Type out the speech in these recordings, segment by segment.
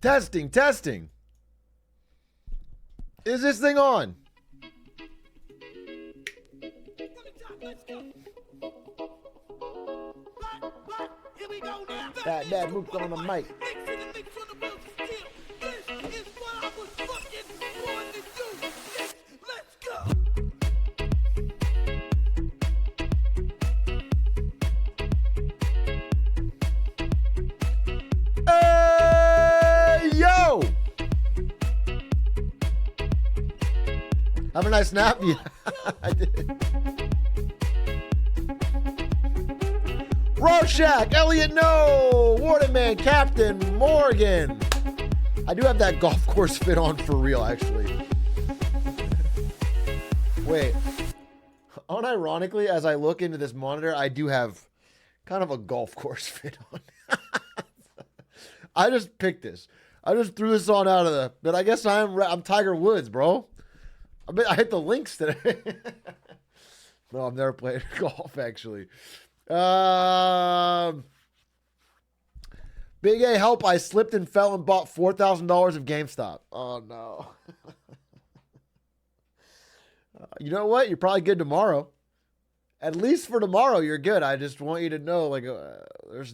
Testing, testing. Is this thing on? That moved on the mic. Yo! Have a nice nap? Yeah, I did. Rorschach, Elliot, no! Waterman, Captain Morgan. I do have that golf course fit on for real, actually. Wait. Unironically, as I look into this monitor, I do have kind of a golf course fit on. I just picked this. I just threw this on out of the... But I guess I'm Tiger Woods, bro. I hit the links today. No, I've never played golf, actually. Big A, help. I slipped and fell and bought $4,000 of GameStop. Oh, no. You know what? You're probably good tomorrow. At least for tomorrow, you're good. I just want you to know, like, there's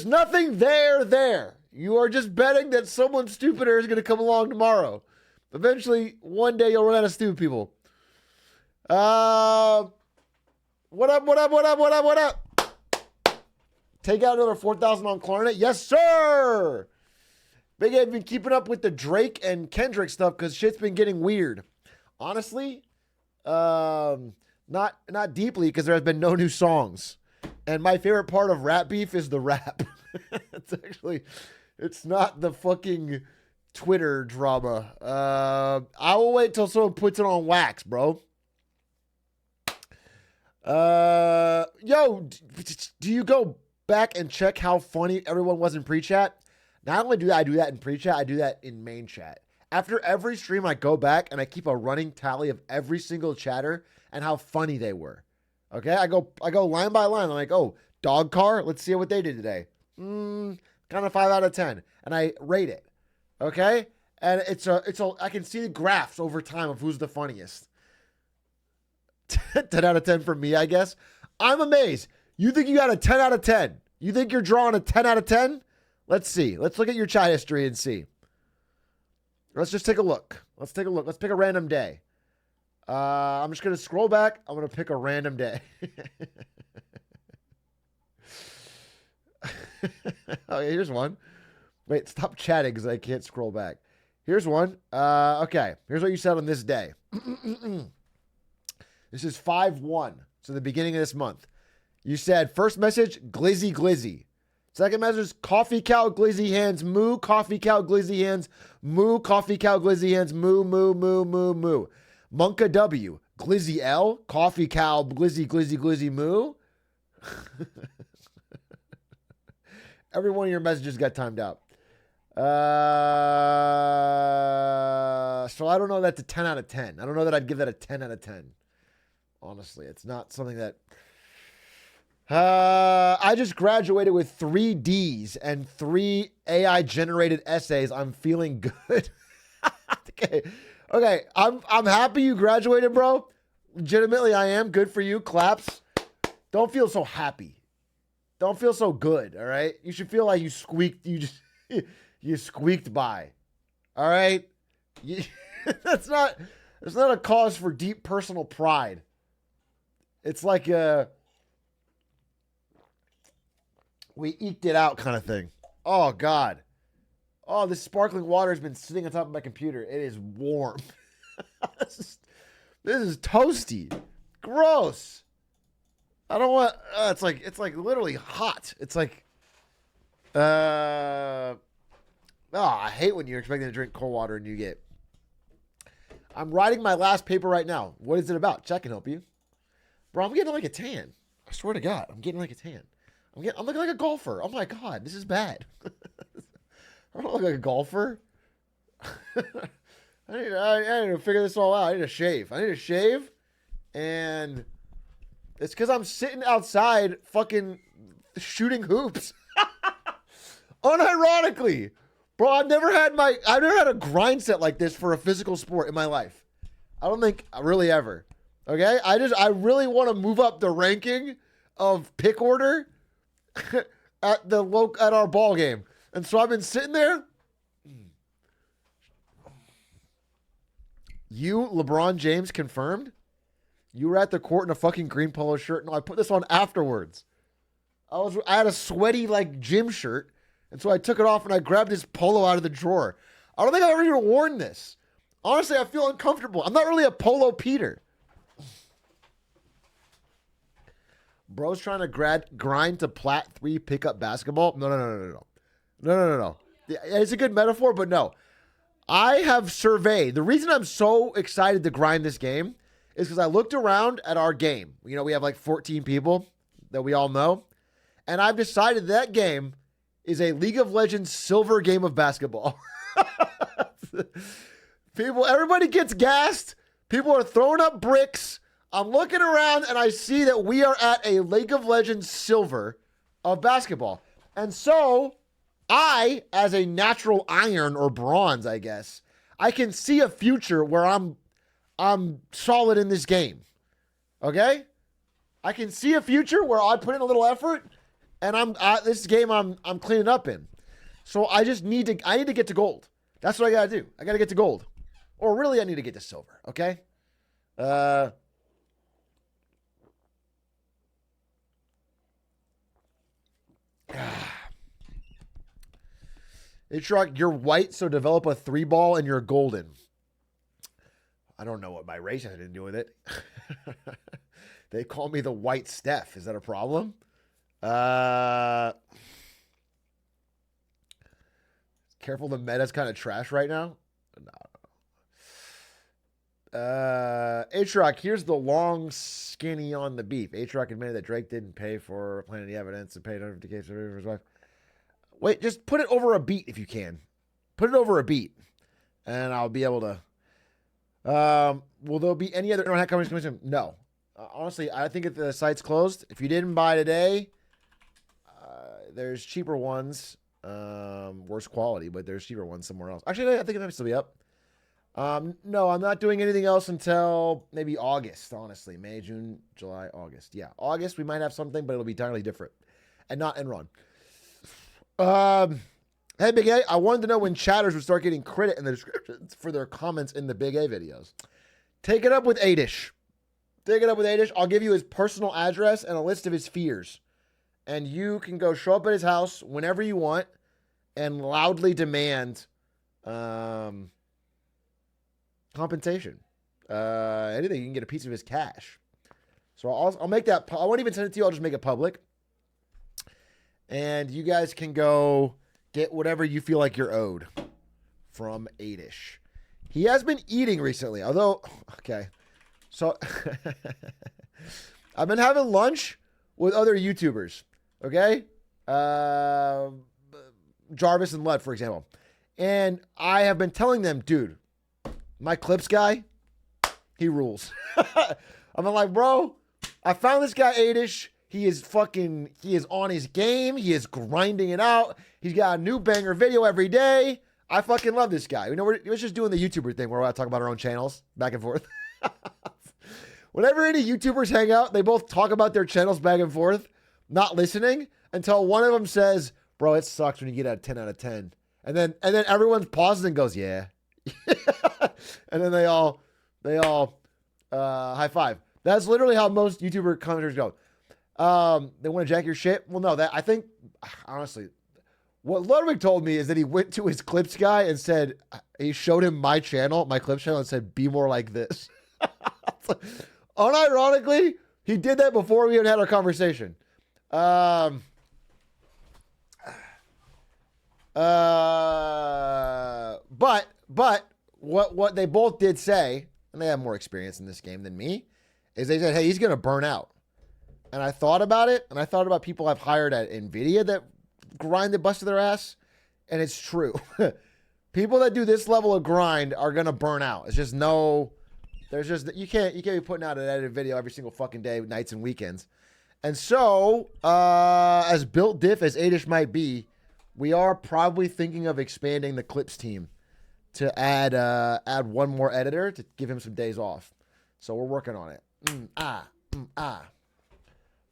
nothing there. You are just betting that someone stupider is going to come along tomorrow. Eventually, one day you'll run out of stupid people. What up? Take out another 4,000 on Klarna? Yes, sir. Big A, been keeping up with the Drake and Kendrick stuff because shit's been getting weird. Honestly, not deeply because there has been no new songs. And my favorite part of rap beef is the rap. It's not the fucking Twitter drama. I will wait till someone puts it on wax, bro. Yo, do you go back and check how funny everyone was in pre-chat? Not only do I do that in pre-chat, I do that in main chat. After every stream, I go back and I keep a running tally of every single chatter and how funny they were. Okay, I go line by line. I'm like, oh, dog car. Let's see what they did today. Kind of 5 out of 10, and I rate it. Okay, and I can see the graphs over time of who's the funniest. 10 out of 10 for me, I guess. I'm amazed. You think you got a 10 out of 10? You think you're drawing a 10 out of 10? Let's see. Let's look at your chat history and see. Let's just take a look. Let's pick a random day. I'm just going to scroll back. I'm going to pick a random day. Okay, here's one. Wait, stop chatting because I can't scroll back. Here's one. Okay, here's what you said on this day. This is 5/1, so the beginning of this month. You said, first message, glizzy glizzy. Second message, coffee cow glizzy hands, moo, coffee cow glizzy hands, moo, coffee cow glizzy hands, moo, moo, moo, moo, moo. Monka W, glizzy L, coffee cow, glizzy, glizzy, glizzy, moo. Every one of your messages got timed out. So I don't know that's a 10 out of 10. I don't know that I'd give that a 10 out of 10. Honestly, it's not something that... I just graduated with 3 Ds and 3 AI-generated essays. I'm feeling good. Okay. I'm happy you graduated, bro. Legitimately, I am. Good for you. Claps. Don't feel so happy. Don't feel so good, all right? You should feel like you squeaked. You squeaked by. All right? That's not a cause for deep personal pride. It's like we eked it out kind of thing. Oh, God. Oh, this sparkling water has been sitting on top of my computer. It is warm. This is toasty. Gross. I don't want... it's like literally hot. It's like... I hate when you're expecting to drink cold water and you get... I'm writing my last paper right now. What is it about? Chat can help you. Bro, I'm getting like a tan. I swear to God, I'm getting like a tan. I'm looking like a golfer. Oh my God, this is bad. I don't look like a golfer. I need to figure this all out. I need to shave. And it's because I'm sitting outside fucking shooting hoops. Unironically. Bro, I've never had a grind set like this for a physical sport in my life. I don't think really ever. Okay? I really want to move up the ranking of pick order at our ball game. And so I've been sitting there. You, LeBron James, confirmed? You were at the court in a fucking green polo shirt. No, I put this on afterwards. I had a sweaty like gym shirt, and so I took it off and I grabbed this polo out of the drawer. I don't think I've ever even worn this. Honestly, I feel uncomfortable. I'm not really a polo Peter. Bro's trying to grind to plat 3 pickup basketball. No. It's a good metaphor, but no. I have surveyed. The reason I'm so excited to grind this game is because I looked around at our game. You know, we have like 14 people that we all know. And I've decided that game is a League of Legends silver game of basketball. Everybody gets gassed. People are throwing up bricks. I'm looking around and I see that we are at a League of Legends silver of basketball. And so I, as a natural iron or bronze, I guess, I can see a future where I'm solid in this game. Okay? I can see a future where I put in a little effort and this game I'm cleaning up in. So I need to get to gold. That's what I got to do. I got to get to gold. Or really I need to get to silver, okay? Atrioc, you're white, so develop a 3-ball and you're golden. I don't know what my race has to do with it. They call me the white Steph. Is that a problem? Careful, the meta's kind of trash right now. No. Atrioc, here's the long skinny on the beef. Atrioc admitted that Drake didn't pay for planting the evidence and paid notification for his wife. Wait, just put it over a beat if you can. Put it over a beat. And I'll be able to. Will there be any other internet companies? No. Honestly, I think if the site's closed, if you didn't buy today, there's cheaper ones. Worse quality, but there's cheaper ones somewhere else. Actually, I think it might still be up. No, I'm not doing anything else until maybe August, honestly. May, June, July, August. Yeah, August, we might have something, but it'll be entirely different. And not Enron. Hey, Big A, I wanted to know when chatters would start getting credit in the descriptions for their comments in the Big A videos. Take it up with Adish. I'll give you his personal address and a list of his fears. And you can go show up at his house whenever you want and loudly demand compensation. Anything. You can get a piece of his cash. So I'll make that. I won't even send it to you. I'll just make it public. And you guys can go get whatever you feel like you're owed from Adish. He has been eating recently, although, okay. So I've been having lunch with other YouTubers, okay? Jarvis and Lud, for example. And I have been telling them, dude, my clips guy, he rules. I'm like, bro, I found this guy Adish. He is on his game. He is grinding it out. He's got a new banger video every day. I fucking love this guy. You know, we're just doing the YouTuber thing where I talk about our own channels back and forth. Whenever any YouTubers hang out, they both talk about their channels back and forth, not listening until one of them says, bro, it sucks when you get a 10 out of 10. And then everyone pauses and goes, yeah. And then they all high five. That's literally how most YouTuber commenters go. They want to jack your shit. Well, no, I think, honestly, what Ludwig told me is that he went to his clips guy and said, he showed him my channel, my clips channel, and said, be more like this. Unironically, he did that before we even had our conversation. But what they both did say, and they have more experience in this game than me, is they said, hey, he's going to burn out. And I thought about it, and I thought about people I've hired at NVIDIA that grind the bust of their ass, and it's true. People that do this level of grind are going to burn out. It's just you can't be putting out an edited video every single fucking day, nights and weekends. And so, as built diff as Adish might be, We are probably thinking of expanding the clips team to add one more editor to give him some days off. So we're working on it.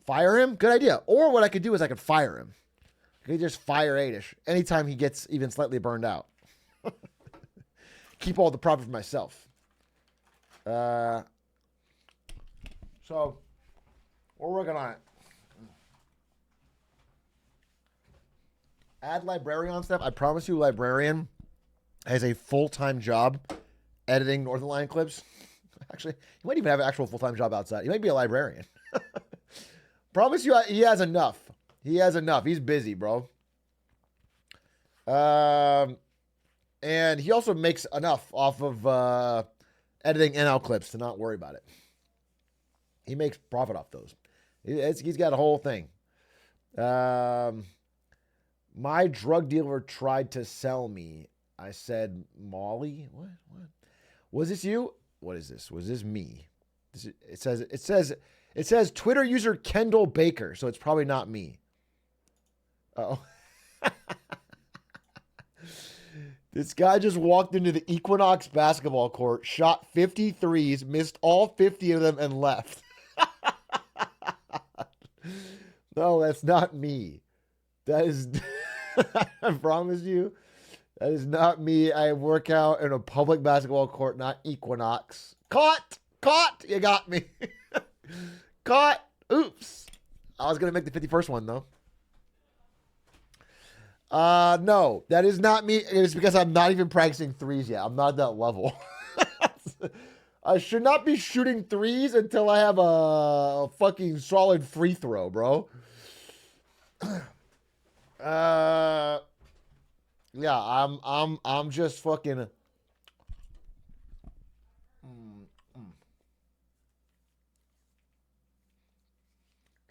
Fire him? Good idea. Or what I could do is I could fire him. I could just fire Adish anytime he gets even slightly burned out. Keep all the profit for myself. So we're working on it. Add Librarian stuff. I promise you, Librarian has a full-time job editing Northern Lion clips. Actually, he might even have an actual full-time job outside. He might be a librarian. Promise you, he has enough. He has enough. He's busy, bro. And he also makes enough off of editing NL clips to not worry about it. He makes profit off those. He's got a whole thing. My drug dealer tried to sell me. I said, Molly? What? Was this you? What is this? Was this me? It says Twitter user Kendall Baker, so it's probably not me. Uh-oh. This guy just walked into the Equinox basketball court, shot 50 threes, missed all 50 of them, and left. No, that's not me. That is, I promise you, that is not me. I work out in a public basketball court, not Equinox. Caught! You got me. Caught! Oops. I was going to make the 51st one, though. No, that is not me. It's because I'm not even practicing threes yet. I'm not at that level. I should not be shooting threes until I have a fucking solid free throw, bro. Yeah, I'm just fucking.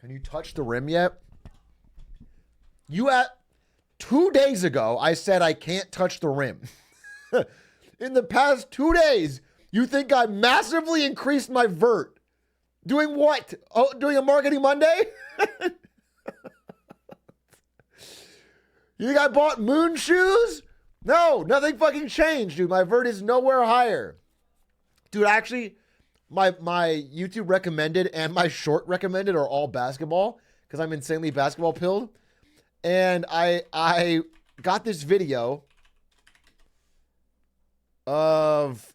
Can you touch the rim yet? You at 2 days ago, I said I can't touch the rim. In the past 2 days, you think I massively increased my vert. Doing what? Oh, doing a Marketing Monday? You think I bought moon shoes? No, nothing fucking changed, dude. My vert is nowhere higher. Dude, actually, my YouTube recommended and my short recommended are all basketball because I'm insanely basketball pilled. And I got this video of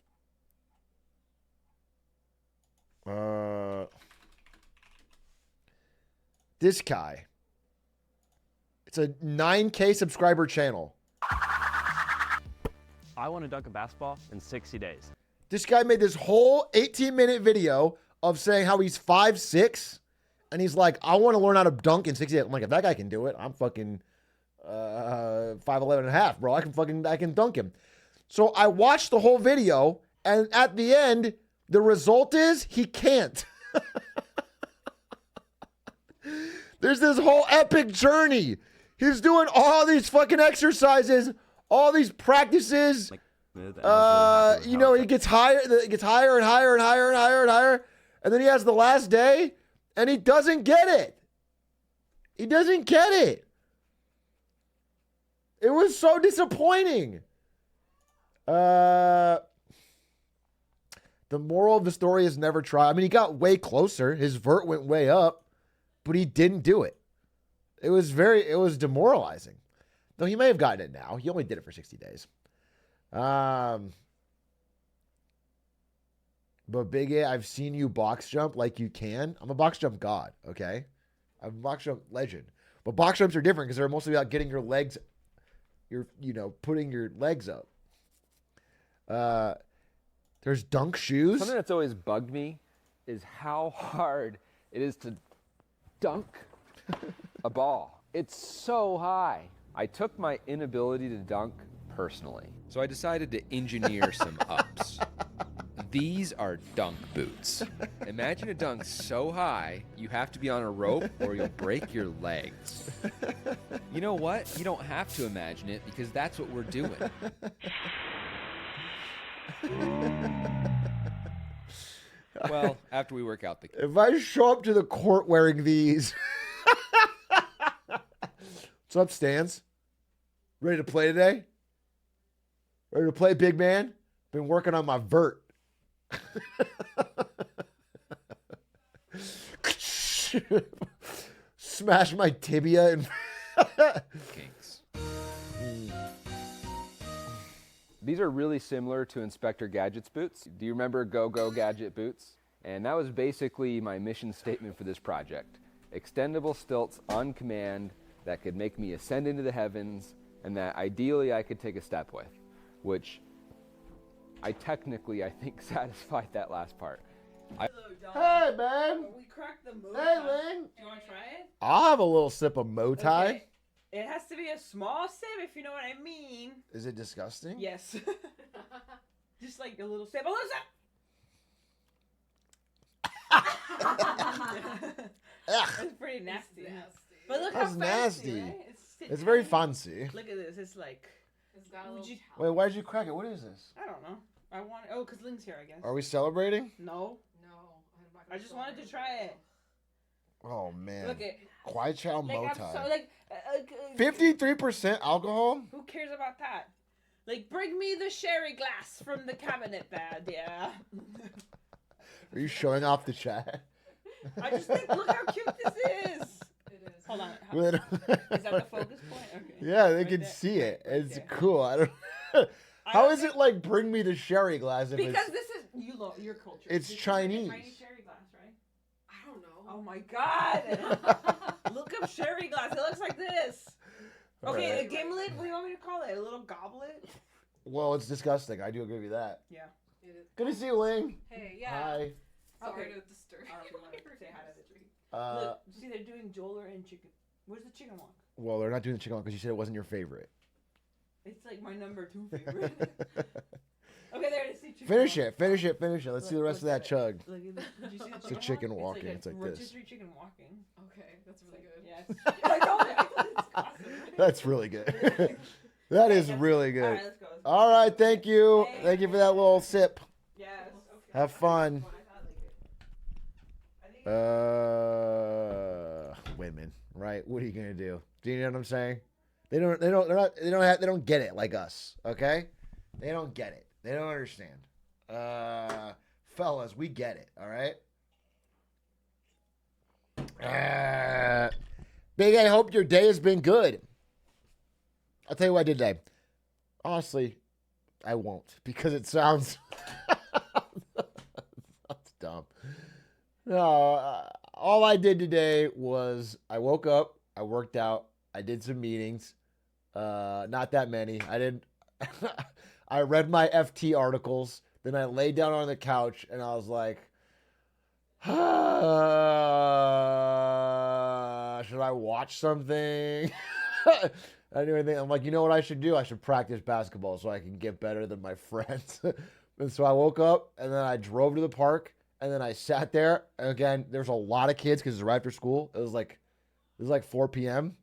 this guy. It's a 9K subscriber channel. I want to dunk a basketball in 60 days. This guy made this whole 18-minute video of saying how he's 5'6", and he's like, I want to learn how to dunk in 60 days. I'm like, if that guy can do it, I'm fucking 5'11 and a half, bro. I can dunk him. So I watched the whole video, and at the end, the result is he can't. There's this whole epic journey. He's doing all these fucking exercises, all these practices. You know, he gets higher, it gets higher and higher and higher and higher and higher. And then he has the last day, and he doesn't get it. He doesn't get it. It was so disappointing. The moral of the story is never try. I mean, he got way closer. His vert went way up, but he didn't do it. It was demoralizing. Though he may have gotten it now. He only did it for 60 days. But Big A, I've seen you box jump like you can. I'm a box jump god, okay? I'm a box jump legend. But box jumps are different because they're mostly about getting your legs, putting your legs up. There's dunk shoes. Something that's always bugged me is how hard it is to dunk a ball. It's so high. I took my inability to dunk personally. So I decided to engineer some ups. These are dunk boots. Imagine a dunk so high, you have to be on a rope or you'll break your legs. You know what? You don't have to imagine it because that's what we're doing. Well, after we work out the... If I show up to the court wearing these... What's up, Stans? Ready to play today? Ready to play, big man? Been working on my vert. Smash my tibia and Kinks. These are really similar to Inspector Gadget's boots. Do you remember Go Go Gadget boots? And that was basically my mission statement for this project. Extendable stilts on command that could make me ascend into the heavens and that ideally I could take a step with, which I think satisfied that last part. Hey, man. We cracked the moon. Hey, Ling. Do you want to try it? I'll have a little sip of Motai. Okay. It has to be a small sip, if you know what I mean. Is it disgusting? Yes. Just like a little sip. A little sip. It's pretty nasty. But look That's how fancy, nasty. right? It's very fancy. Look at this. It's like, It's got a little Wait, why did you crack it? What is this? I don't know. I want. Oh, cause Ling's here, I guess. Are we celebrating? No. No, I'm not I gonna just wanted to celebrate. try it. Oh, man. Look at. Kwai Chow Like I'm Motai. so like. 53% alcohol? Who cares about that? Like, bring me the sherry glass from the cabinet bed, yeah. Are you showing off the chat? I just think, look how cute this is. It is. Hold on. Is Is that the focus point? Okay. Yeah, they Right can there. see it. Right It's there. cool. I don't. I How don't is think- it like bring me the sherry glass if Because it's this is your culture. It's This is Chinese. Like a tiny sherry glass, right? I don't know. Oh my god! Look up sherry glass. It looks like this. Okay, Alright. a gimlet. What do you want me to call it? A little goblet? Well, it's disgusting. I do agree with that. Yeah. It is. Good to see you, Ling. Hey, yeah. Hi. Sorry Okay. to disturb I don't you. know if you want to say hi to the tree. Uh, Look, see, they're doing Joler and chicken. Where's the chicken walk? well, they're not doing the chicken because you said it wasn't your favorite. It's like my number 2 favorite. Okay, there it is. See, chicken Finish walk. it. Finish it. Finish it. Let's see the Look, rest of look that at chug. Look at this. Did you see the It's a chicken, chicken walk? walking. It's It's like this. rotisserie chicken walking. Okay, that's really good. Yes. I told you. It's awesome. That's really good. That is really All good. right, let's go. All right. Thank you. Thank you for that little sip. Yes. Okay. Have fun. I thought Women, right? What are you gonna do? Do you know what I'm saying? They don't get it like us. Okay? They don't get it. They don't understand. Fellas, we get it. All right. Big A, hope your day has been good. I'll tell you what I did today. Honestly, I won't because it sounds that's dumb. No, all I did today was I woke up, I worked out, I did some meetings. Not that many. I didn't. I read my FT articles. Then I laid down on the couch and I was like, should I watch something? I didn't even think. I'm like, you know what I should do? I should practice basketball so I can get better than my friends. And so I woke up and then I drove to the park and then I sat there. And again, there's a lot of kids because it's right after school. It was like 4 p.m.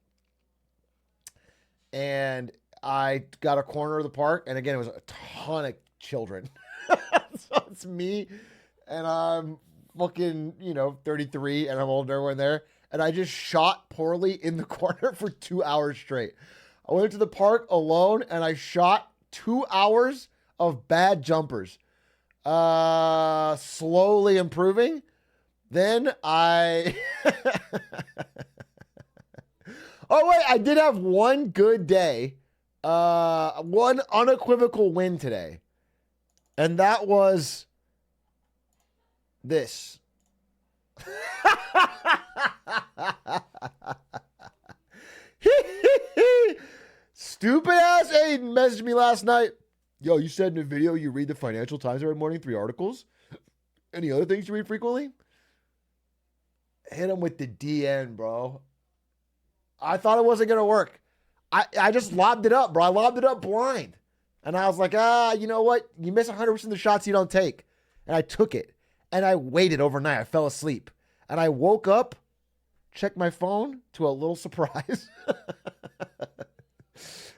And I got a corner of the park, and again, it was a ton of children. So it's me, and I'm fucking, 33, and I'm holding everyone there. And I just shot poorly in the corner for 2 hours straight. I went to the park alone, and I shot 2 hours of bad jumpers. Slowly improving. Then I... Oh, wait, I did have one good day. One unequivocal win today. And that was this. Stupid ass Aiden messaged me last night. Yo, you said in a video you read the Financial Times every morning, 3 articles. Any other things you read frequently? Hit him with the DN, bro. I thought it wasn't going to work. I just lobbed it up, bro. I lobbed it up blind. And I was like, you know what? You miss 100% of the shots you don't take. And I took it. And I waited overnight. I fell asleep. And I woke up, checked my phone to a little surprise.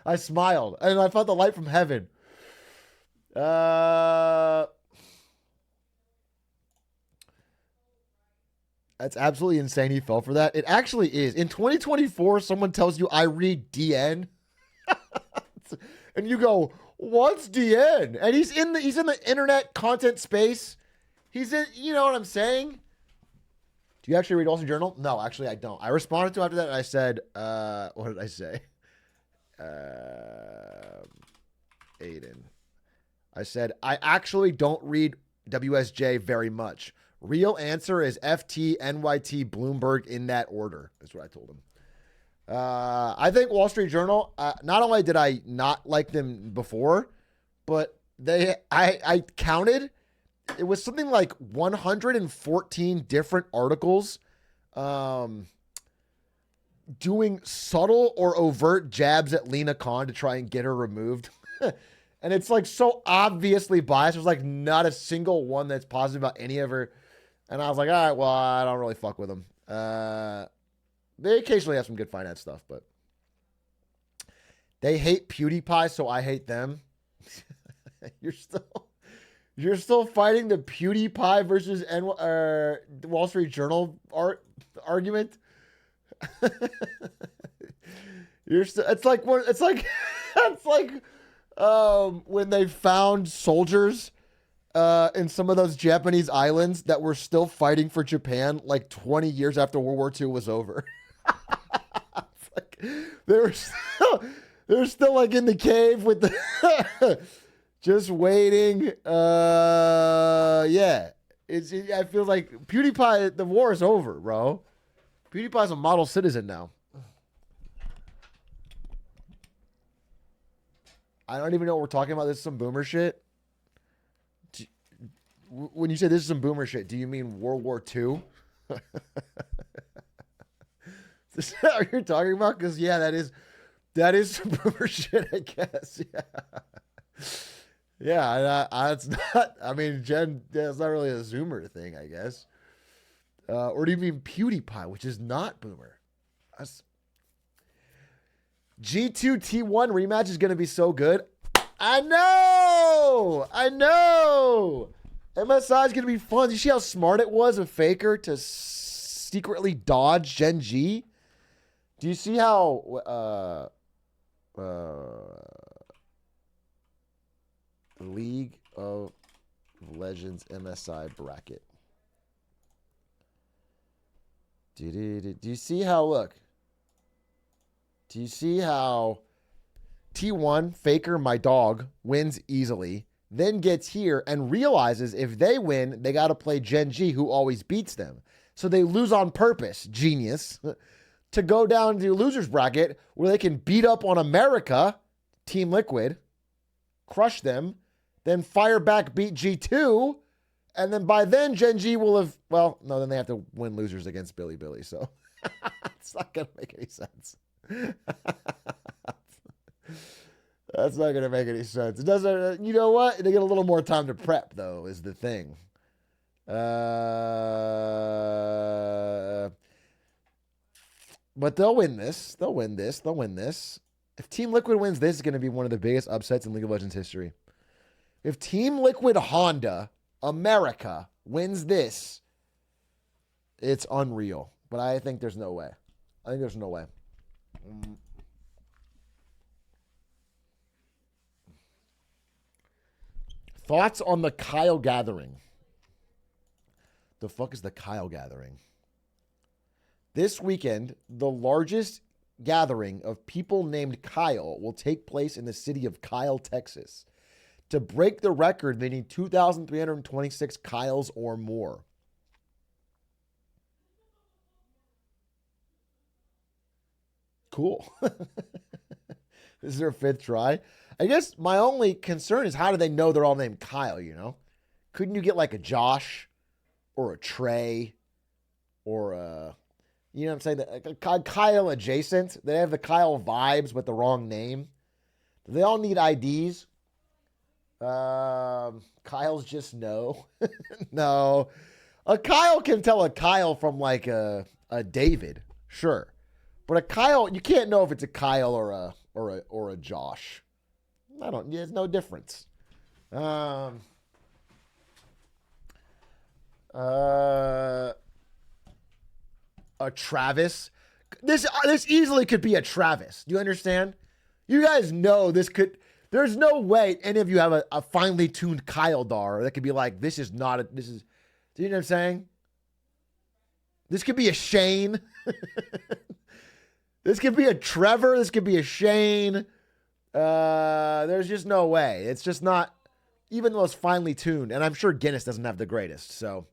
I smiled. And I felt the light from heaven. That's absolutely insane he fell for that. It actually is. In 2024, someone tells you I read DN. And you go, what's DN? And he's in the internet content space. He's in, you know what I'm saying? Do you actually read Wall Street Journal? No, actually I don't. I responded to him after that and I said, what did I say? Aiden. I said, I actually don't read WSJ very much. Real answer is FT, NYT, Bloomberg in that order. That's what I told him. I think Wall Street Journal, not only did I not like them before, but I counted, it was something like 114 different articles doing subtle or overt jabs at Lena Khan to try and get her removed. And it's like so obviously biased. There's like not a single one that's positive about any of her. And I was like, all right, well, I don't really fuck with them. They occasionally have some good finance stuff, but they hate PewDiePie, so I hate them. You're still fighting the PewDiePie versus Wall Street Journal argument. It's like when they found soldiers in some of those Japanese islands that were still fighting for Japan like 20 years after World War II was over. It's like they were still like in the cave with the just waiting. Yeah. I feel like PewDiePie, the war is over, bro. PewDiePie's a model citizen now. I don't even know what we're talking about. This is some boomer shit. When you say this is some boomer shit, do you mean World War II? Is that what you're talking about? Because yeah, that is some boomer shit, I guess. Yeah. It's not. I mean, Jen, it's not really a Zoomer thing, I guess. Or do you mean PewDiePie, which is not boomer? G2 T1 rematch is going to be so good. I know. MSI is going to be fun. You see how smart it was of Faker to secretly dodge Gen G? Do you see how League of Legends MSI bracket? Do you see how, look? Do you see how T1, Faker, my dog, wins easily, then gets here and realizes if they win, they got to play Gen G, who always beats them. So they lose on purpose, genius, to go down to the loser's bracket where they can beat up on America, Team Liquid, crush them, then fire back, beat G2, and then by then Gen G will have, well, no, then they have to win losers against Billy, so it's not going to make any sense. That's not going to make any sense. It doesn't, you know what? They get a little more time to prep, though, is the thing. But they'll win this. They'll win this. If Team Liquid wins this, it's going to be one of the biggest upsets in League of Legends history. If Team Liquid Honda, America, wins this, it's unreal. But I think there's no way. Thoughts on the Kyle gathering? The fuck is the Kyle gathering? This weekend, the largest gathering of people named Kyle will take place in the city of Kyle, Texas. To break the record, they need 2,326 Kyles or more. Cool. This is their fifth try. I guess my only concern is how do they know they're all named Kyle, you know? Couldn't you get like a Josh or a Trey or a, you know what I'm saying? A Kyle adjacent. They have the Kyle vibes but the wrong name. Do they all need IDs? Kyle's just no. No. A Kyle can tell a Kyle from like a David. Sure. But a Kyle, you can't know if it's a Kyle or a Josh. There's no difference. A Travis. This easily could be a Travis. Do you understand? You guys know this could. There's no way any of you have a finely tuned Kyle Dar that could be like, this is not a. This is. Do you know what I'm saying? This could be a Shane. This could be a Trevor. This could be a Shane. There's just no way. It's just not even the most finely tuned. And I'm sure Guinness doesn't have the greatest. So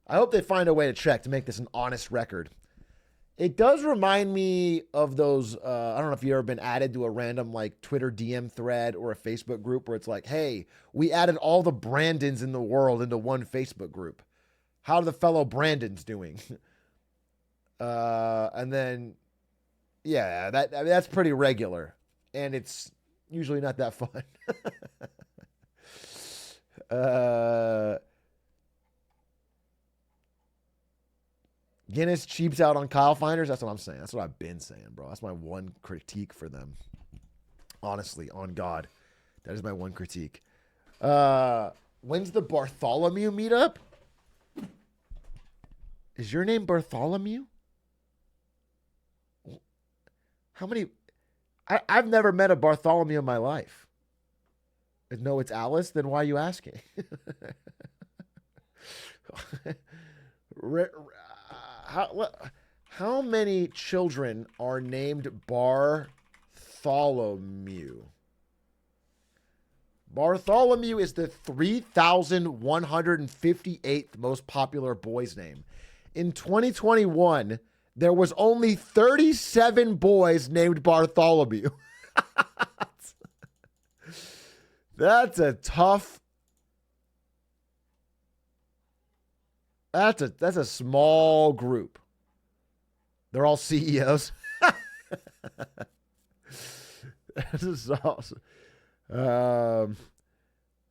I hope they find a way to check to make this an honest record. It does remind me of those, I don't know if you've ever been added to a random like Twitter DM thread or a Facebook group where it's like, hey, we added all the Brandons in the world into one Facebook group. How are the fellow Brandons doing? And then, yeah, that's pretty regular. And it's usually not that fun. Guinness cheaps out on Kyle finders. That's what I'm saying. That's what I've been saying, bro. That's my one critique for them. Honestly, on God. That is my one critique. When's the Bartholomew meetup? Is your name Bartholomew? How many... I've never met a Bartholomew in my life. No, it's Alice? Then why are you asking? How many children are named Bartholomew? Bartholomew is the 3,158th most popular boy's name. In 2021, there was only 37 boys named Bartholomew. That's a tough. That's a small group. They're all CEOs. This is awesome.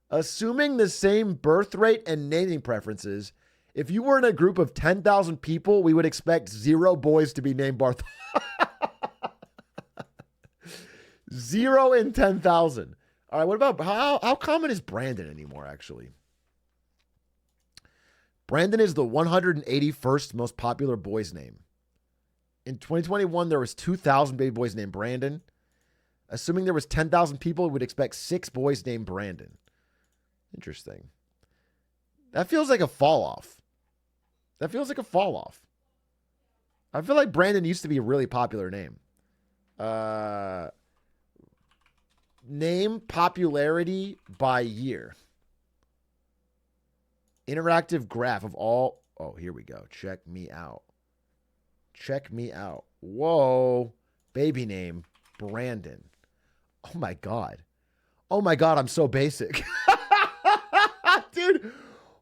Assuming the same birth rate and naming preferences, if you were in a group of 10,000 people, we would expect 0 boys to be named Barth. 0 in 10,000. All right, what about how common is Brandon anymore, actually? Brandon is the 181st most popular boy's name. In 2021, there was 2,000 baby boys named Brandon. Assuming there was 10,000 people, we would expect 6 boys named Brandon. Interesting. That feels like a fall off. I feel like Brandon used to be a really popular name. Name popularity by year. Interactive graph of all. Oh, here we go. Check me out. Whoa. Baby name, Brandon. Oh my God, I'm so basic. Dude,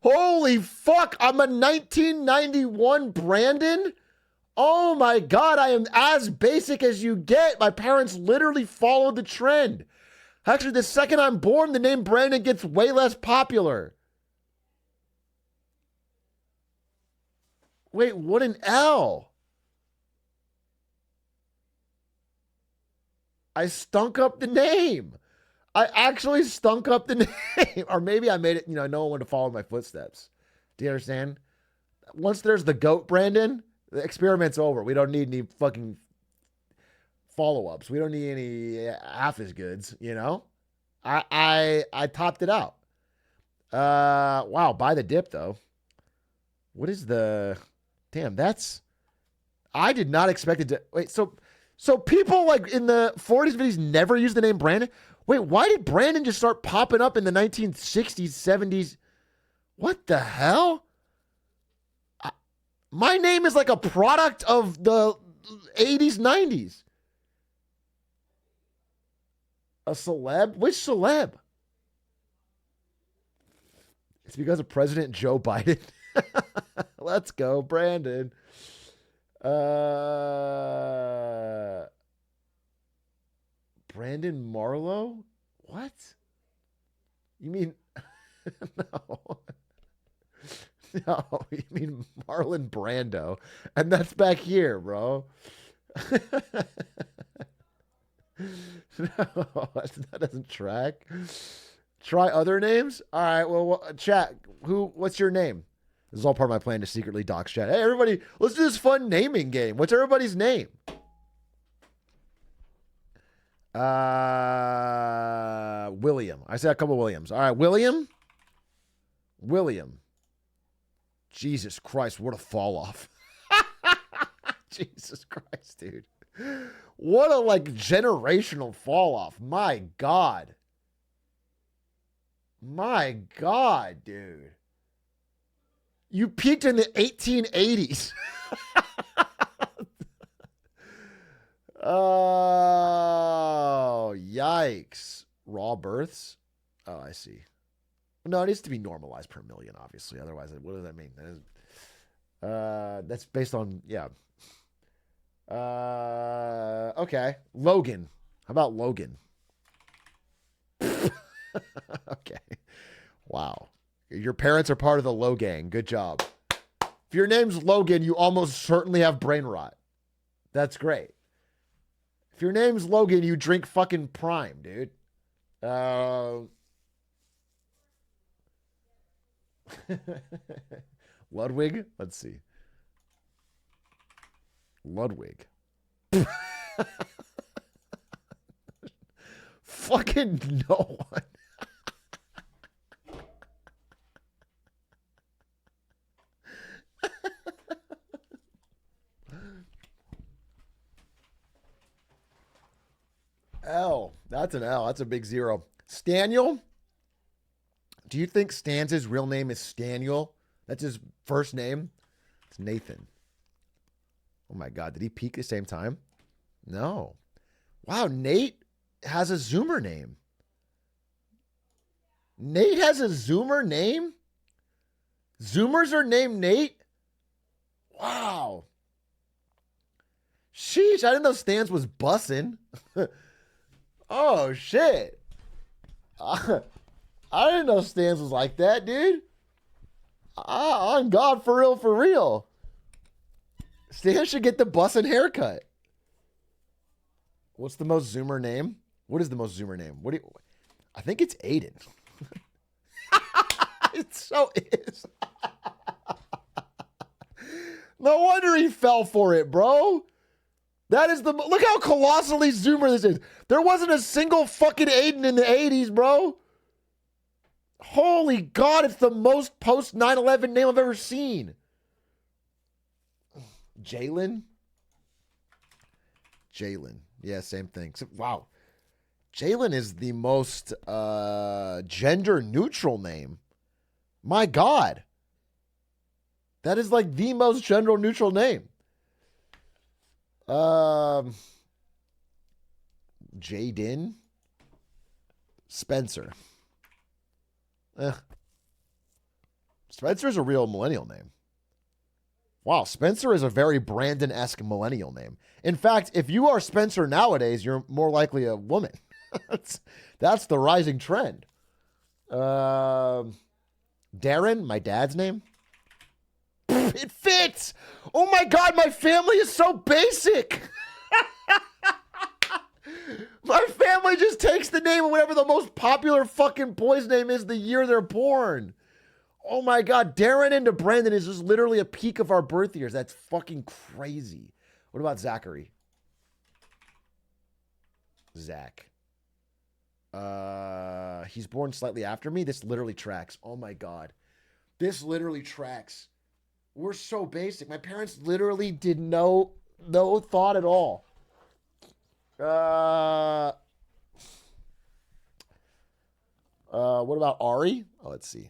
holy fuck. I'm a 1991 Brandon. Oh my God, I am as basic as you get. My parents literally followed the trend. Actually, the second I'm born, the name Brandon gets way less popular. Wait, what an L. I stunk up the name. I actually stunk up the name. Or maybe I made it, no one wanted to follow my footsteps. Do you understand? Once there's the GOAT Brandon, the experiment's over. We don't need any fucking follow-ups. We don't need any half as goods, I topped it out. Wow, buy the dip though. What is the damn, I did not expect it to wait, so people like in the 40s, 50s never used the name Brandon. Wait, why did Brandon just start popping up in the 1960s, 70s? What the hell? My name is like a product of the 80s, 90s. A celeb? Which celeb? It's because of President Joe Biden. Let's go, Brandon. Brandon Marlowe? What? You mean no. No, you mean Marlon Brando. And that's back here, bro. No, that doesn't track. Try other names? All right, well, chat, what's your name? This is all part of my plan to secretly dox chat. Hey, everybody, let's do this fun naming game. What's everybody's name? William. I said a couple Williams. All right, William. William. Jesus Christ, what a fall off. Jesus Christ, dude. What a like generational fall off. My God. My God, dude. You peaked in the 1880s. Oh, yikes. Raw births? Oh, I see. No, it needs to be normalized per million, obviously. Otherwise, what does that mean? That's based on, yeah. Okay. Logan. How about Logan? Okay. Wow. Your parents are part of the Low gang. Good job. If your name's Logan, you almost certainly have brain rot. That's great. If your name's Logan, you drink fucking Prime, dude. Ludwig? Let's see. Ludwig. Fucking no one. L. That's an L. That's a big zero. Staniel? Do you think Stan's real name is Staniel? That's his first name? It's Nathan. Oh my God. Did he peak at the same time? No. Wow. Nate has a Zoomer name. Nate has a Zoomer name? Zoomers are named Nate? Wow. Sheesh. I didn't know Stan's was bussin'. Oh, shit. I didn't know Stans was like that, dude. I'm God for real, for real. Stan should get the bussin' haircut. What's the most Zoomer name? What is the most Zoomer name? I think it's Aiden. It so is. No wonder he fell for it, bro. That is look how colossally Zoomer this is. There wasn't a single fucking Aiden in the 80s, bro. Holy God, it's the most post 9/11 name I've ever seen. Jalen? Jalen. Yeah, same thing. Wow. Jalen is the most gender neutral name. My God. That is like the most gender neutral name. Jaden. Spencer. Spencer is a real millennial name. Wow, Spencer is a very Brandon-esque millennial name. In fact, if you are Spencer nowadays, you're more likely a woman. That's the rising trend. Darren, my dad's name. It fits. Oh my God, my family is so basic. My family just takes the name of whatever the most popular fucking boy's name is the year they're born. Oh my God, Darren into Brandon is just literally a peak of our birth years. That's fucking crazy. What about Zachary? Zach. He's born slightly after me. This literally tracks. Oh my God. This literally tracks. We're so basic. My parents literally did no thought at all. What about Ari? Oh, let's see.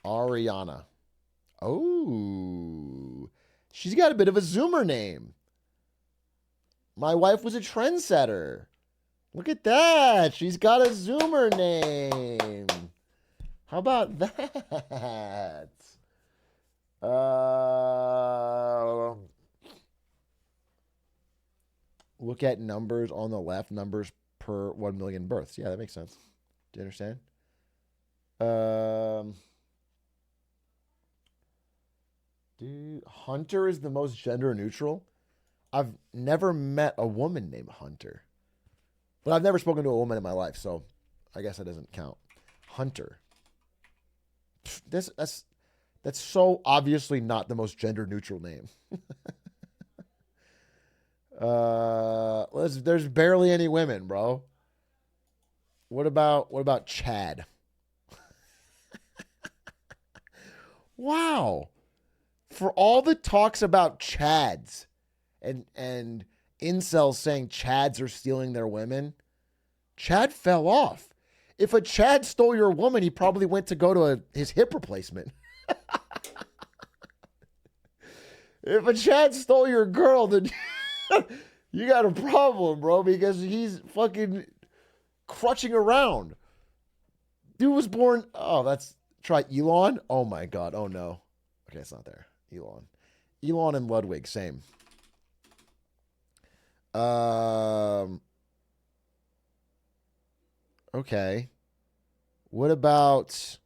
Ariana. Oh, she's got a bit of a Zoomer name. My wife was a trendsetter. Look at that. She's got a Zoomer name. How about that? Look at numbers on the left, numbers per 1 million births. Yeah, that makes sense. Do you understand? Dude, Hunter is the most gender neutral. I've never met a woman named Hunter. But I've never spoken to a woman in my life, so I guess that doesn't count. Hunter. That's so obviously not the most gender neutral name. There's barely any women, bro. What about Chad? Wow. For all the talks about Chads and incels saying Chads are stealing their women, Chad fell off. If a Chad stole your woman, he probably went to go to his hip replacement. If a Chad stole your girl, then you got a problem, bro, because he's fucking crutching around. Dude was born. Oh, try Elon. Oh my God. Oh no. Okay, it's not there. Elon and Ludwig, same. Okay. What about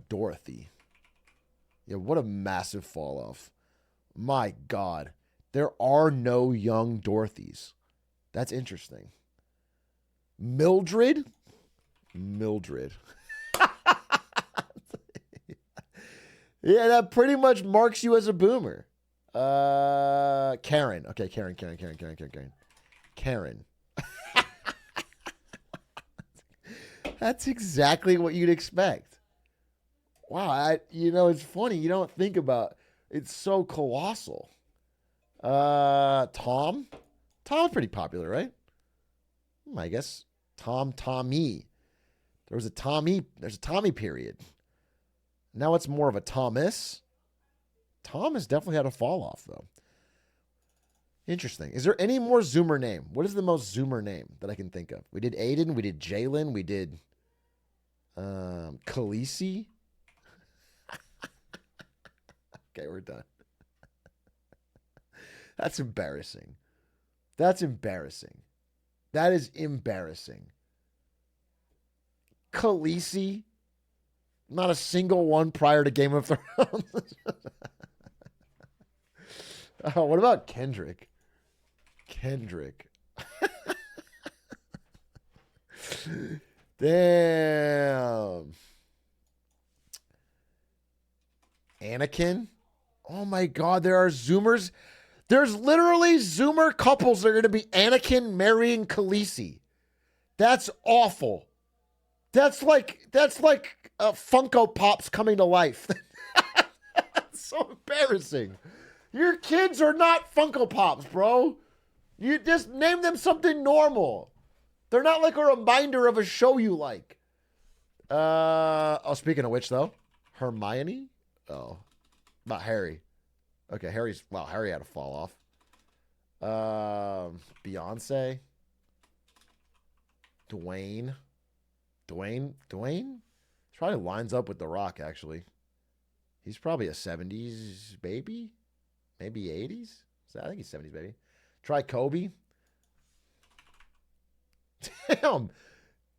Dorothy? Yeah, what a massive fall off. My God. There are no young Dorothys. That's interesting. Mildred. Yeah, that pretty much marks you as a boomer. Karen. Okay, Karen. Karen. That's exactly what you'd expect. Wow, it's funny. You don't think about it's so colossal. Tom? Tom's pretty popular, right? I guess Tommy. There's a Tommy period. Now it's more of a Thomas. Thomas definitely had a fall off, though. Interesting. Is there any more Zoomer name? What is the most Zoomer name that I can think of? We did Aiden. We did Jalen. We did Khaleesi. Okay, we're done. That's embarrassing. That is embarrassing. Khaleesi. Not a single one prior to Game of Thrones. Oh, what about Kendrick? Damn. Anakin? Oh my God, there are Zoomers. There's literally Zoomer couples that are going to be Anakin marrying Khaleesi. That's awful. That's like Funko Pops coming to life. That's so embarrassing. Your kids are not Funko Pops, bro. You just name them something normal. They're not like a reminder of a show you like. Speaking of which, though, Hermione? Oh, about Harry. Okay, Harry had a fall off. Beyonce. Dwayne probably lines up with The Rock, actually. He's probably a 70s baby, maybe 80s. I think he's 70s baby. Try Kobe.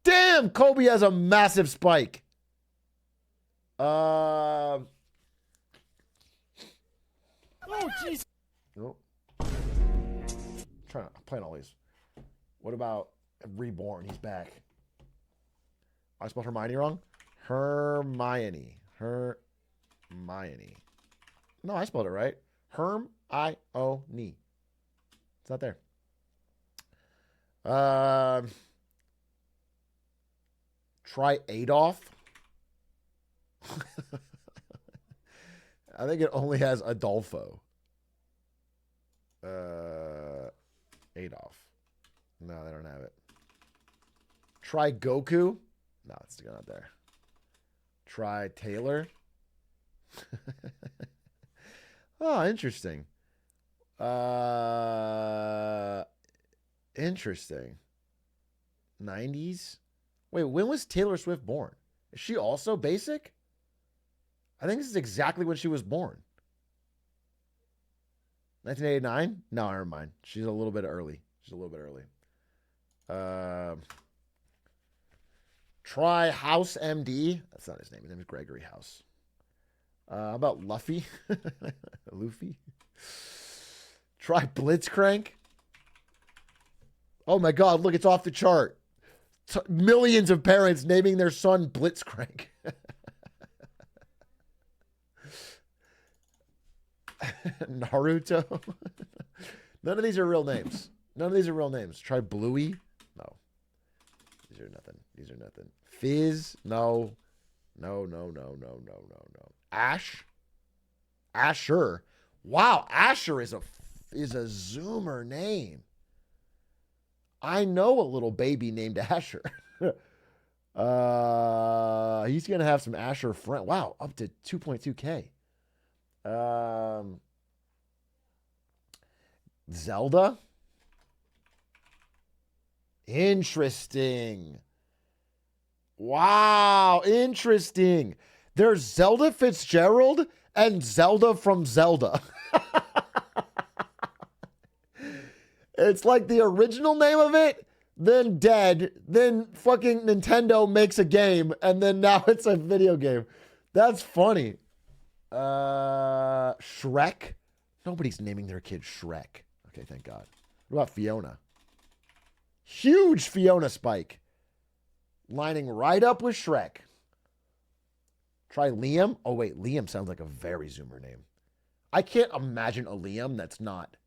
Damn, Kobe has a massive spike. Oh, jeez. Nope. I'm playing all these. What about Reborn? He's back. I spelled Hermione wrong? Hermione. No, I spelled it right. Hermione. It's not there. Try Adolf. I think it only has Adolfo. Adolf. No, they don't have it. Try Goku. No, it's still not there. Try Taylor. Oh, interesting. Interesting. 90s? Wait, when was Taylor Swift born? Is she also basic? I think this is exactly when she was born. 1989? No, never mind. She's a little bit early. Try House MD. That's not his name. His name is Gregory House. How about Luffy? Luffy? Try Blitzcrank. Oh my God, look, it's off the chart. Millions of parents naming their son Blitzcrank. Naruto. None of these are real names. None of these are real names. Try Bluey. No. These are nothing. These are nothing. Fizz. No. No. Ash. Asher. Wow, Asher is a Zoomer name. I know a little baby named Asher. He's gonna have some Asher friend. Wow, up to 2.2K. Zelda. Interesting. Wow, interesting. There's Zelda Fitzgerald and Zelda from Zelda. It's like the original name of it, then dead, then fucking Nintendo makes a game, and then now it's a video game. That's funny. Shrek. Nobody's naming their kid Shrek. Okay, thank God. What about Fiona? Huge Fiona spike. Lining right up with Shrek. Try Liam. Oh, wait. Liam sounds like a very Zoomer name. I can't imagine a Liam that's not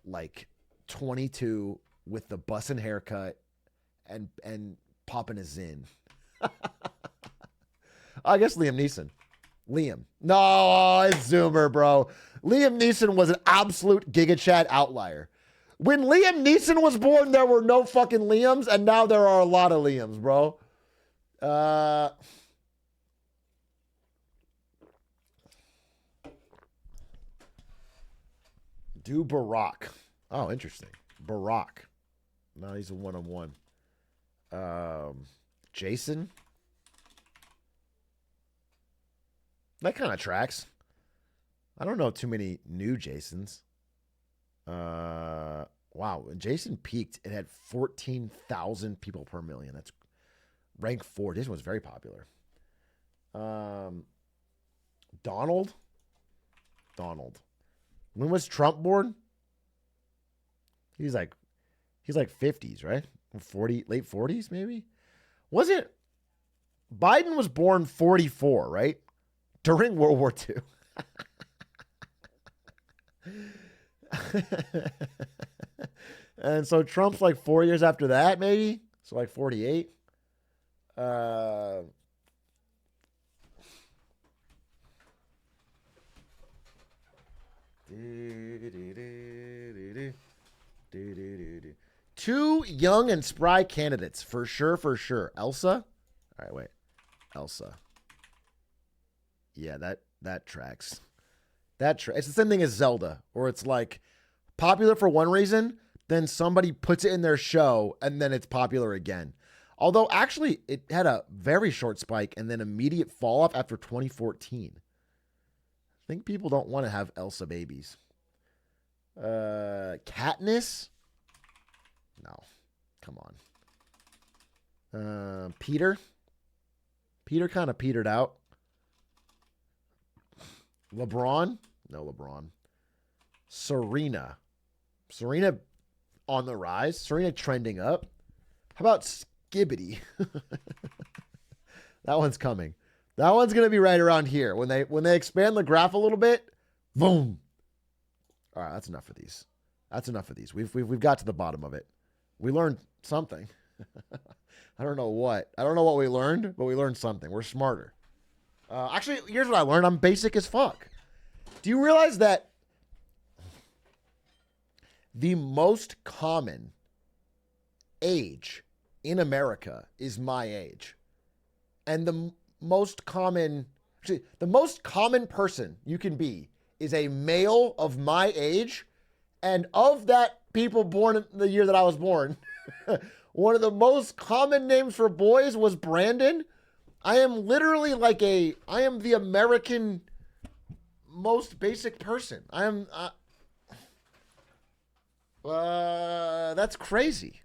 like 22 with the bussin' haircut and popping a zin. I guess Liam Neeson. Liam. No, it's Zoomer, bro. Liam Neeson was an absolute Giga Chad outlier. When Liam Neeson was born, there were no fucking Liams, and now there are a lot of Liams, bro. Do Barack. Oh, interesting. Barack. No, he's a one-on-one. Jason. That kind of tracks. I don't know too many new Jasons. Wow. When Jason peaked, it had 14,000 people per million. That's rank 4. Jason was very popular. Donald. When was Trump born? He's like 50s, right? 40, late 40s, maybe? Was it? Biden was born 44, right? During World War II. And so Trump's like 4 years after that, maybe? So like 48. Two young and spry candidates, for sure. Elsa? All right, wait. Elsa. Yeah, that tracks. It's the same thing as Zelda, where it's like popular for one reason, then somebody puts it in their show, and then it's popular again. Although, actually, it had a very short spike and then immediate fall off after 2014. I think people don't want to have Elsa babies. Katniss? No. Come on. Peter? Peter kind of petered out. LeBron? No LeBron. Serena on the rise. Serena trending up. How about Skibbity? That one's coming. That one's going to be right around here. When they expand the graph a little bit, boom. All right, that's enough of these. We've got to the bottom of it. We learned something. I don't know what. We learned, but we learned something. We're smarter. Actually, here's what I learned. I'm basic as fuck. Do you realize that the most common age in America is my age? And the most common person you can be is a male of my age. And of that people born in the year that I was born, one of the most common names for boys was Brandon. I am literally I am the American most basic person. I am, that's crazy.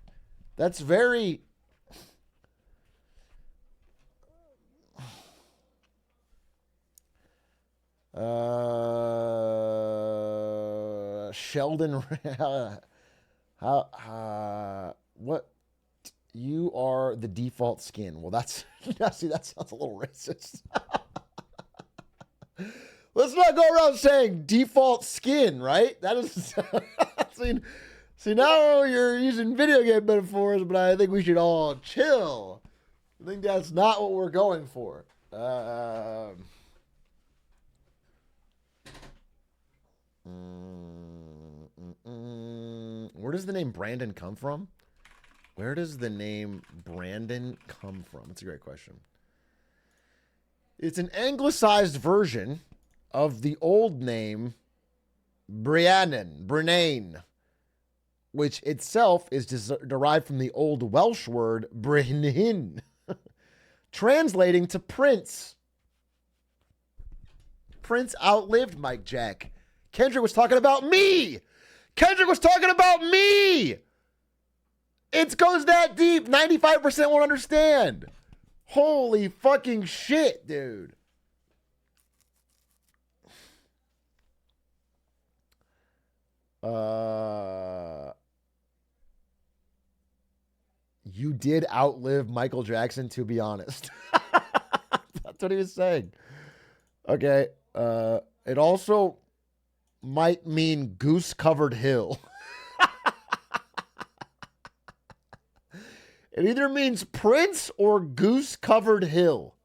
That's very, Sheldon, what? You are the default skin. Well, see, that sounds a little racist. Let's not go around saying default skin, right? That is. See, now you're using video game metaphors, but I think we should all chill. I think that's not what we're going for. Where does the name Brandon come from? Where does the name Brandon come from? That's a great question. It's an anglicized version of the old name Briannan, which itself is derived from the old Welsh word Brynhin, translating to prince. Prince outlived Mike Jack. Kendrick was talking about me. Kendrick was talking about me. It goes that deep. 95% won't understand. Holy fucking shit, dude. You did outlive Michael Jackson, to be honest. That's what he was saying. Okay. It also might mean goose-covered hill. It either means prince or goose-covered hill.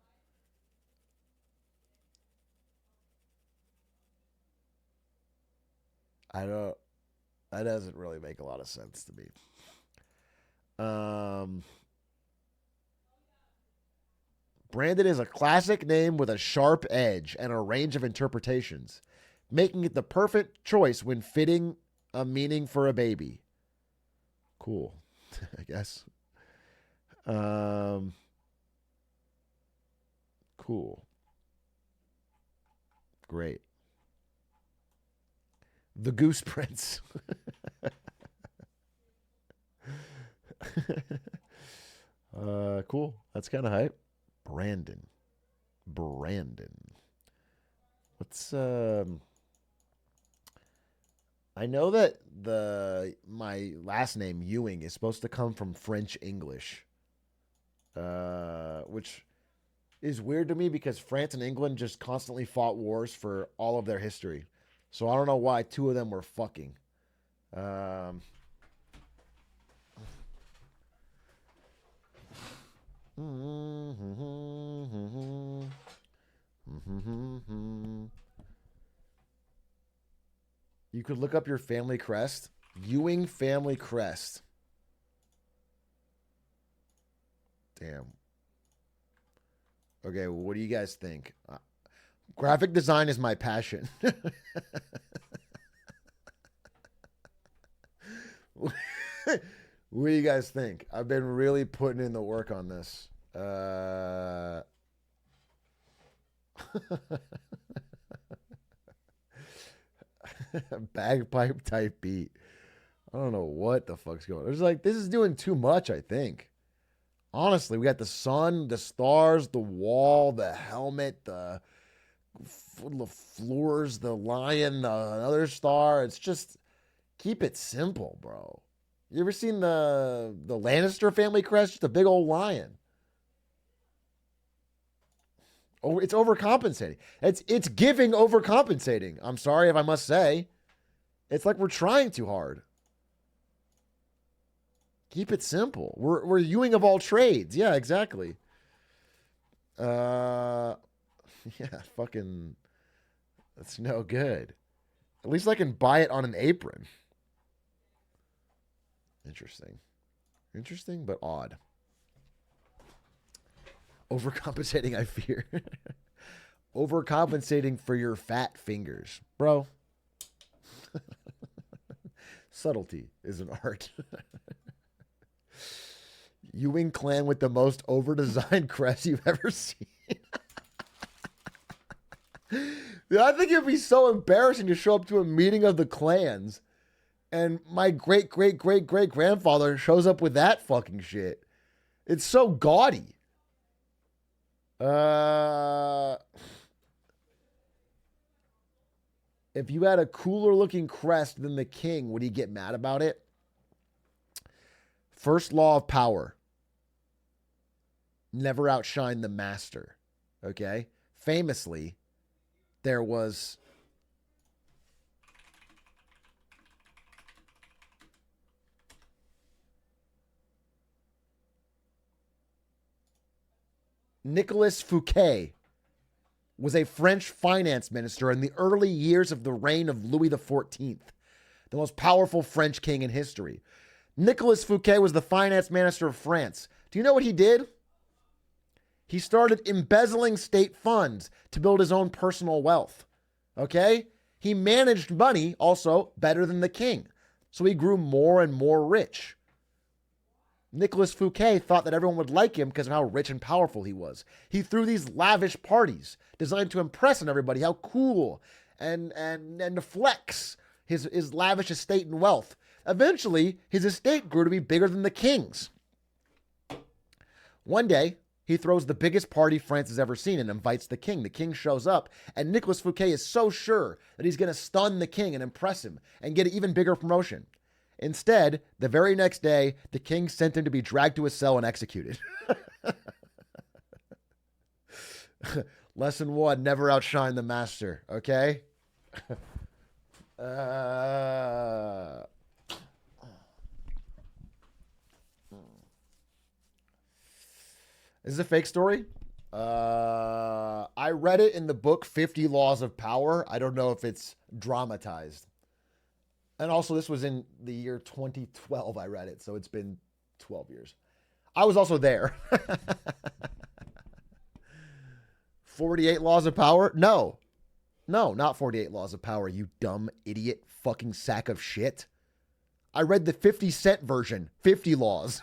That doesn't really make a lot of sense to me. Brandon is a classic name with a sharp edge and a range of interpretations, making it the perfect choice when fitting a meaning for a baby. Cool, I guess. Cool. Great. The Goose Prince. Cool. That's kind of hype. Brandon. What's I know that my last name Ewing is supposed to come from French English. Which is weird to me because France and England just constantly fought wars for all of their history. So I don't know why two of them were fucking. You could look up your family crest. Ewing family crest. Damn. Okay, well, what do you guys think? Graphic design is my passion. What do you guys think? I've been really putting in the work on this. Bagpipe type beat. I don't know what the fuck's going on. There's like, this is doing too much, I think. Honestly, we got the sun, the stars, the wall, the helmet, the floors, the lion, another star. It's just, keep it simple, bro. You ever seen the Lannister family crest? Just a big old lion. Oh, it's overcompensating. It's giving overcompensating. I'm sorry if I must say. It's like we're trying too hard. Keep it simple. We're Ewing of all trades. Yeah, exactly. Yeah, fucking, that's no good. At least I can buy it on an apron. Interesting. Interesting, but odd. Overcompensating, I fear. Overcompensating for your fat fingers. Bro. Subtlety is an art. Ewing clan with the most over-designed crest you've ever seen. Dude, I think it'd be so embarrassing to show up to a meeting of the clans and my great-great-great-great-grandfather shows up with that fucking shit. It's so gaudy. If you had a cooler looking crest than the king, would he get mad about it? First law of power. Never outshine the master. Okay? Famously, there was Nicolas Fouquet was a French finance minister in the early years of the reign of Louis XIV, the most powerful French king in history. Nicolas Fouquet was the finance minister of France. Do you know what he did? He started embezzling state funds to build his own personal wealth. Okay? He managed money also better than the king. So he grew more and more rich. Nicolas Fouquet thought that everyone would like him because of how rich and powerful he was. He threw these lavish parties designed to impress on everybody how cool and to flex his lavish estate and wealth. Eventually, his estate grew to be bigger than the king's. One day, he throws the biggest party France has ever seen and invites the king. The king shows up, and Nicolas Fouquet is so sure that he's going to stun the king and impress him and get an even bigger promotion. Instead, the very next day, the king sent him to be dragged to a cell and executed. Lesson 1, never outshine the master, okay? This is a fake story. I read it in the book 50 Laws of Power. I don't know if it's dramatized. And also, this was in the year 2012 I read it, so it's been 12 years. I was also there. 48 Laws of Power? No. No, not 48 Laws of Power, you dumb idiot fucking sack of shit. I read the 50 Cent version, 50 Laws.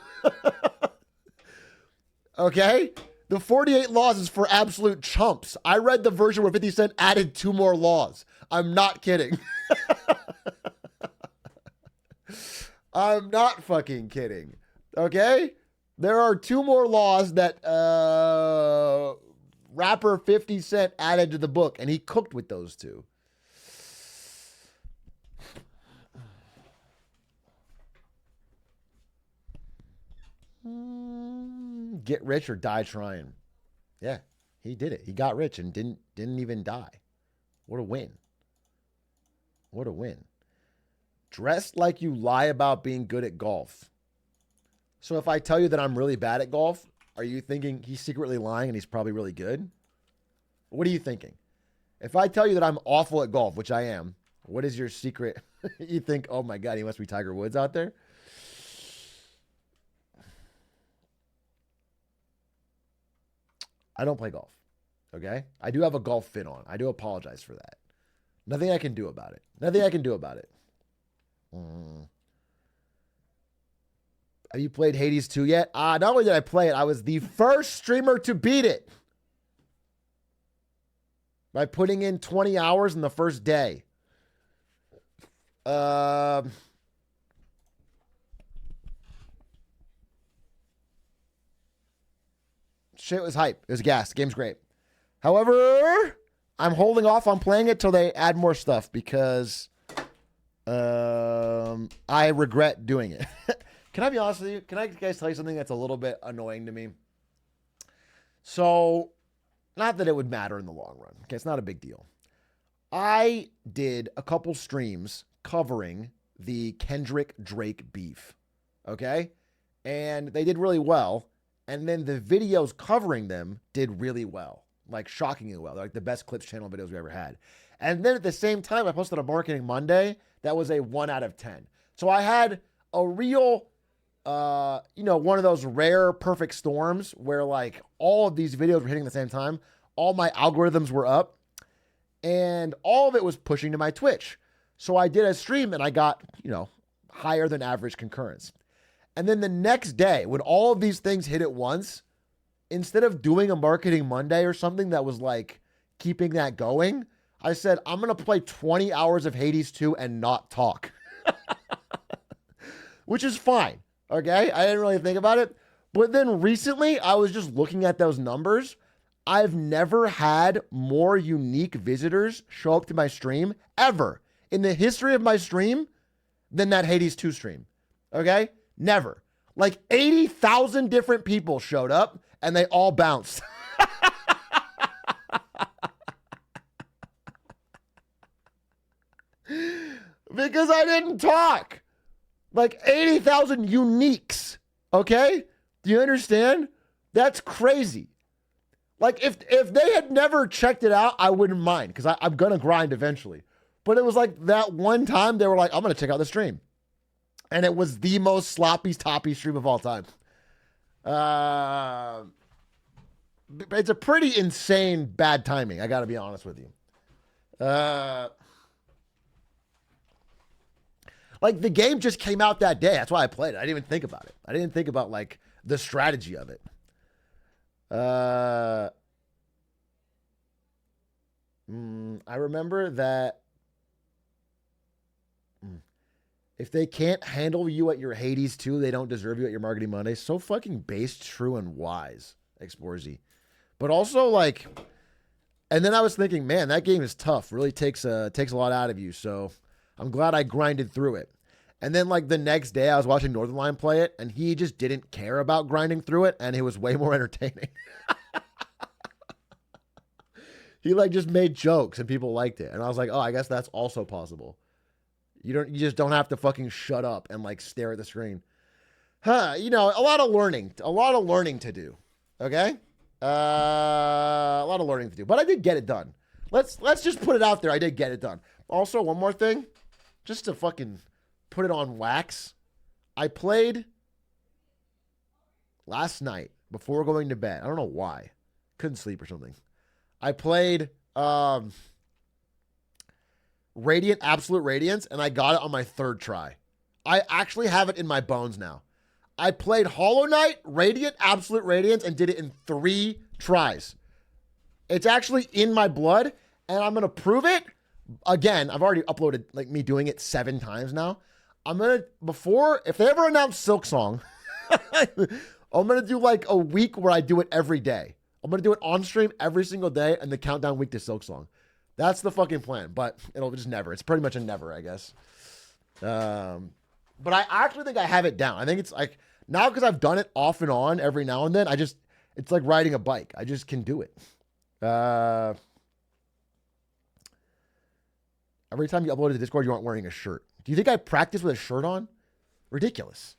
Okay? The 48 Laws is for absolute chumps. I read the version where 50 Cent added 2 more laws. I'm not kidding. I'm not fucking kidding. Okay? There are 2 more laws that rapper 50 Cent added to the book, and he cooked with those 2. Get rich or die trying. Yeah, he did it. He got rich and didn't even die. What a win. What a win. Dress like you lie about being good at golf. So if I tell you that I'm really bad at golf, are you thinking he's secretly lying and he's probably really good? What are you thinking? If I tell you that I'm awful at golf, which I am, what is your secret? You think, oh my God, he must be Tiger Woods out there? I don't play golf. Okay? I do have a golf fit on. I do apologize for that. Nothing I can do about it. Nothing I can do about it. Have you played Hades 2 yet? Not only did I play it, I was the first streamer to beat it. By putting in 20 hours in the first day. Shit was hype. It was gas. The game's great. However, I'm holding off on playing it till they add more stuff because I regret doing it. Can I be honest with you? Can I guys tell you something that's a little bit annoying to me? So, not that it would matter in the long run. Okay, it's not a big deal. I did a couple streams covering the Kendrick Drake beef. Okay? And they did really well. And then the videos covering them did really well. Like shockingly well. They're like the best Clips channel videos we ever had. And then at the same time, I posted a Marketing Monday that was a 1 out of 10. So I had a real, one of those rare perfect storms where like all of these videos were hitting at the same time. All my algorithms were up and all of it was pushing to my Twitch. So I did a stream and I got, higher than average concurrence. And then the next day, when all of these things hit at once, instead of doing a Marketing Monday or something that was like keeping that going, I said, I'm going to play 20 hours of Hades 2 and not talk. Which is fine. Okay? I didn't really think about it. But then recently, I was just looking at those numbers. I've never had more unique visitors show up to my stream ever in the history of my stream than that Hades 2 stream. Okay? Never. Like 80,000 different people showed up and they all bounced. Because I didn't talk. Like 80,000 uniques. Okay? Do you understand? That's crazy. Like if they had never checked it out, I wouldn't mind because I'm going to grind eventually. But it was like that one time they were like, I'm going to check out the stream. And it was the most sloppy, toppy stream of all time. It's a pretty insane bad timing. I got to be honest with you. Like the game just came out that day. That's why I played it. I didn't even think about it. I didn't think about like the strategy of it. I remember that if they can't handle you at your Hades too, they don't deserve you at your Marketing Monday. So fucking based, true, and wise, Explorzy. But also like, and then I was thinking, man, that game is tough. Really takes a lot out of you. So I'm glad I grinded through it. And then like the next day I was watching Northernline play it and he just didn't care about grinding through it and it was way more entertaining. He like just made jokes and people liked it. And I was like, oh, I guess that's also possible. You just don't have to fucking shut up and like stare at the screen. You know, a lot of learning to do. Okay? A lot of learning to do, but I did get it done. Let's just put it out there. I did get it done. Also, one more thing, just to fucking put it on wax. I played last night before going to bed. I don't know why. Couldn't sleep or something. I played Radiant Absolute Radiance, and I got it on my third try. I actually have it in my bones now. I played Hollow Knight, Radiant Absolute Radiance, and did it in 3 tries. It's actually in my blood, and I'm going to prove it. Again, I've already uploaded like me doing it 7 times now. I'm going to, if they ever announce Silk Song, I'm going to do like a week where I do it every day. I'm going to do it on stream every single day and the countdown week to Silk Song. That's the fucking plan, but it'll just never. It's pretty much a never, I guess. But I actually think I have it down. I think it's like, now because I've done it off and on every now and then, it's like riding a bike. I just can do it. Every time you upload to the Discord, you aren't wearing a shirt. Do you think I practice with a shirt on? Ridiculous.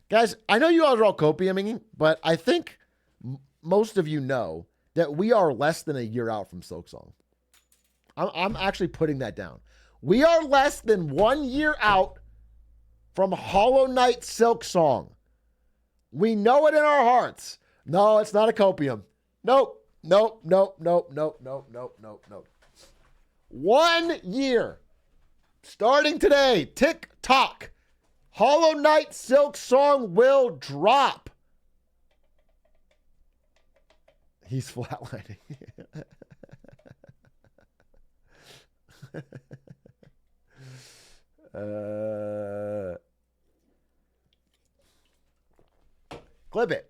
Guys, I know you guys are all copiuming, but I think most of you know that we are less than a year out from Silk Song. I'm actually putting that down. We are less than 1 year out from Hollow Knight Silk Song. We know it in our hearts. No, it's not a copium. Nope. 1 year. Starting today, tick-tock. Hollow Knight Silk Song will drop. He's flatlining. Clip it.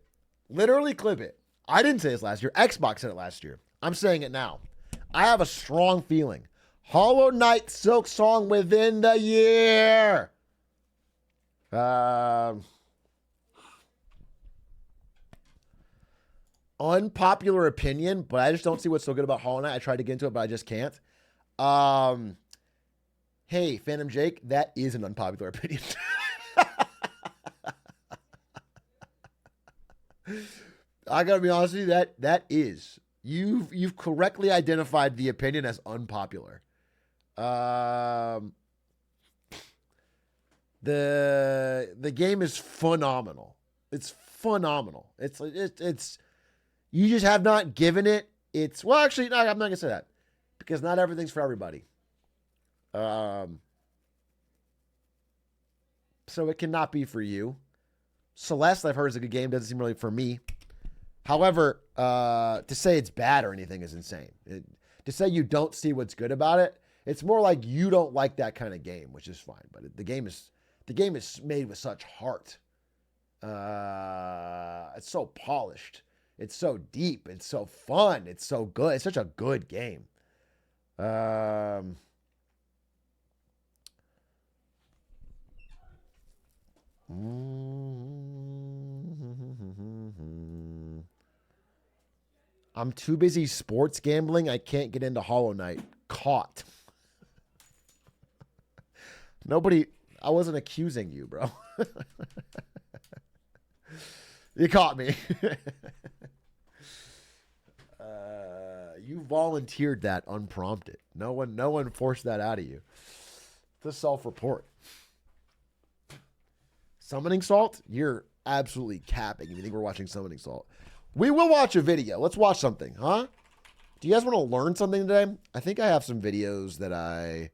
Literally clip it. I didn't say this last year. Xbox said it last year. I'm saying it now. I have a strong feeling. Hollow Knight Silk Song within the year. Unpopular opinion, but I just don't see what's so good about Hollow Knight. I tried to get into it, but I just can't. Hey, Phantom Jake, that is an unpopular opinion. I gotta be honest with you, that is. You've correctly identified the opinion as unpopular. The game is phenomenal. It's phenomenal. It's you just have not given it. Well, actually, no, I'm not gonna say that because not everything's for everybody. So it cannot be for you. Celeste, I've heard is a good game. Doesn't seem really for me. However, to say it's bad or anything is insane. To say you don't see what's good about it, it's more like you don't like that kind of game, which is fine. But the game is made with such heart. It's so polished. It's so deep. It's so fun. It's so good. It's such a good game. I'm too busy sports gambling. I can't get into Hollow Knight. Caught. Nobody. I wasn't accusing you, bro. You caught me. You volunteered that unprompted. No one forced that out of you. It's a self-report. Summoning Salt? You're absolutely capping if you think we're watching Summoning Salt. We will watch a video. Let's watch something, huh? Do you guys want to learn something today? I think I have some videos that I...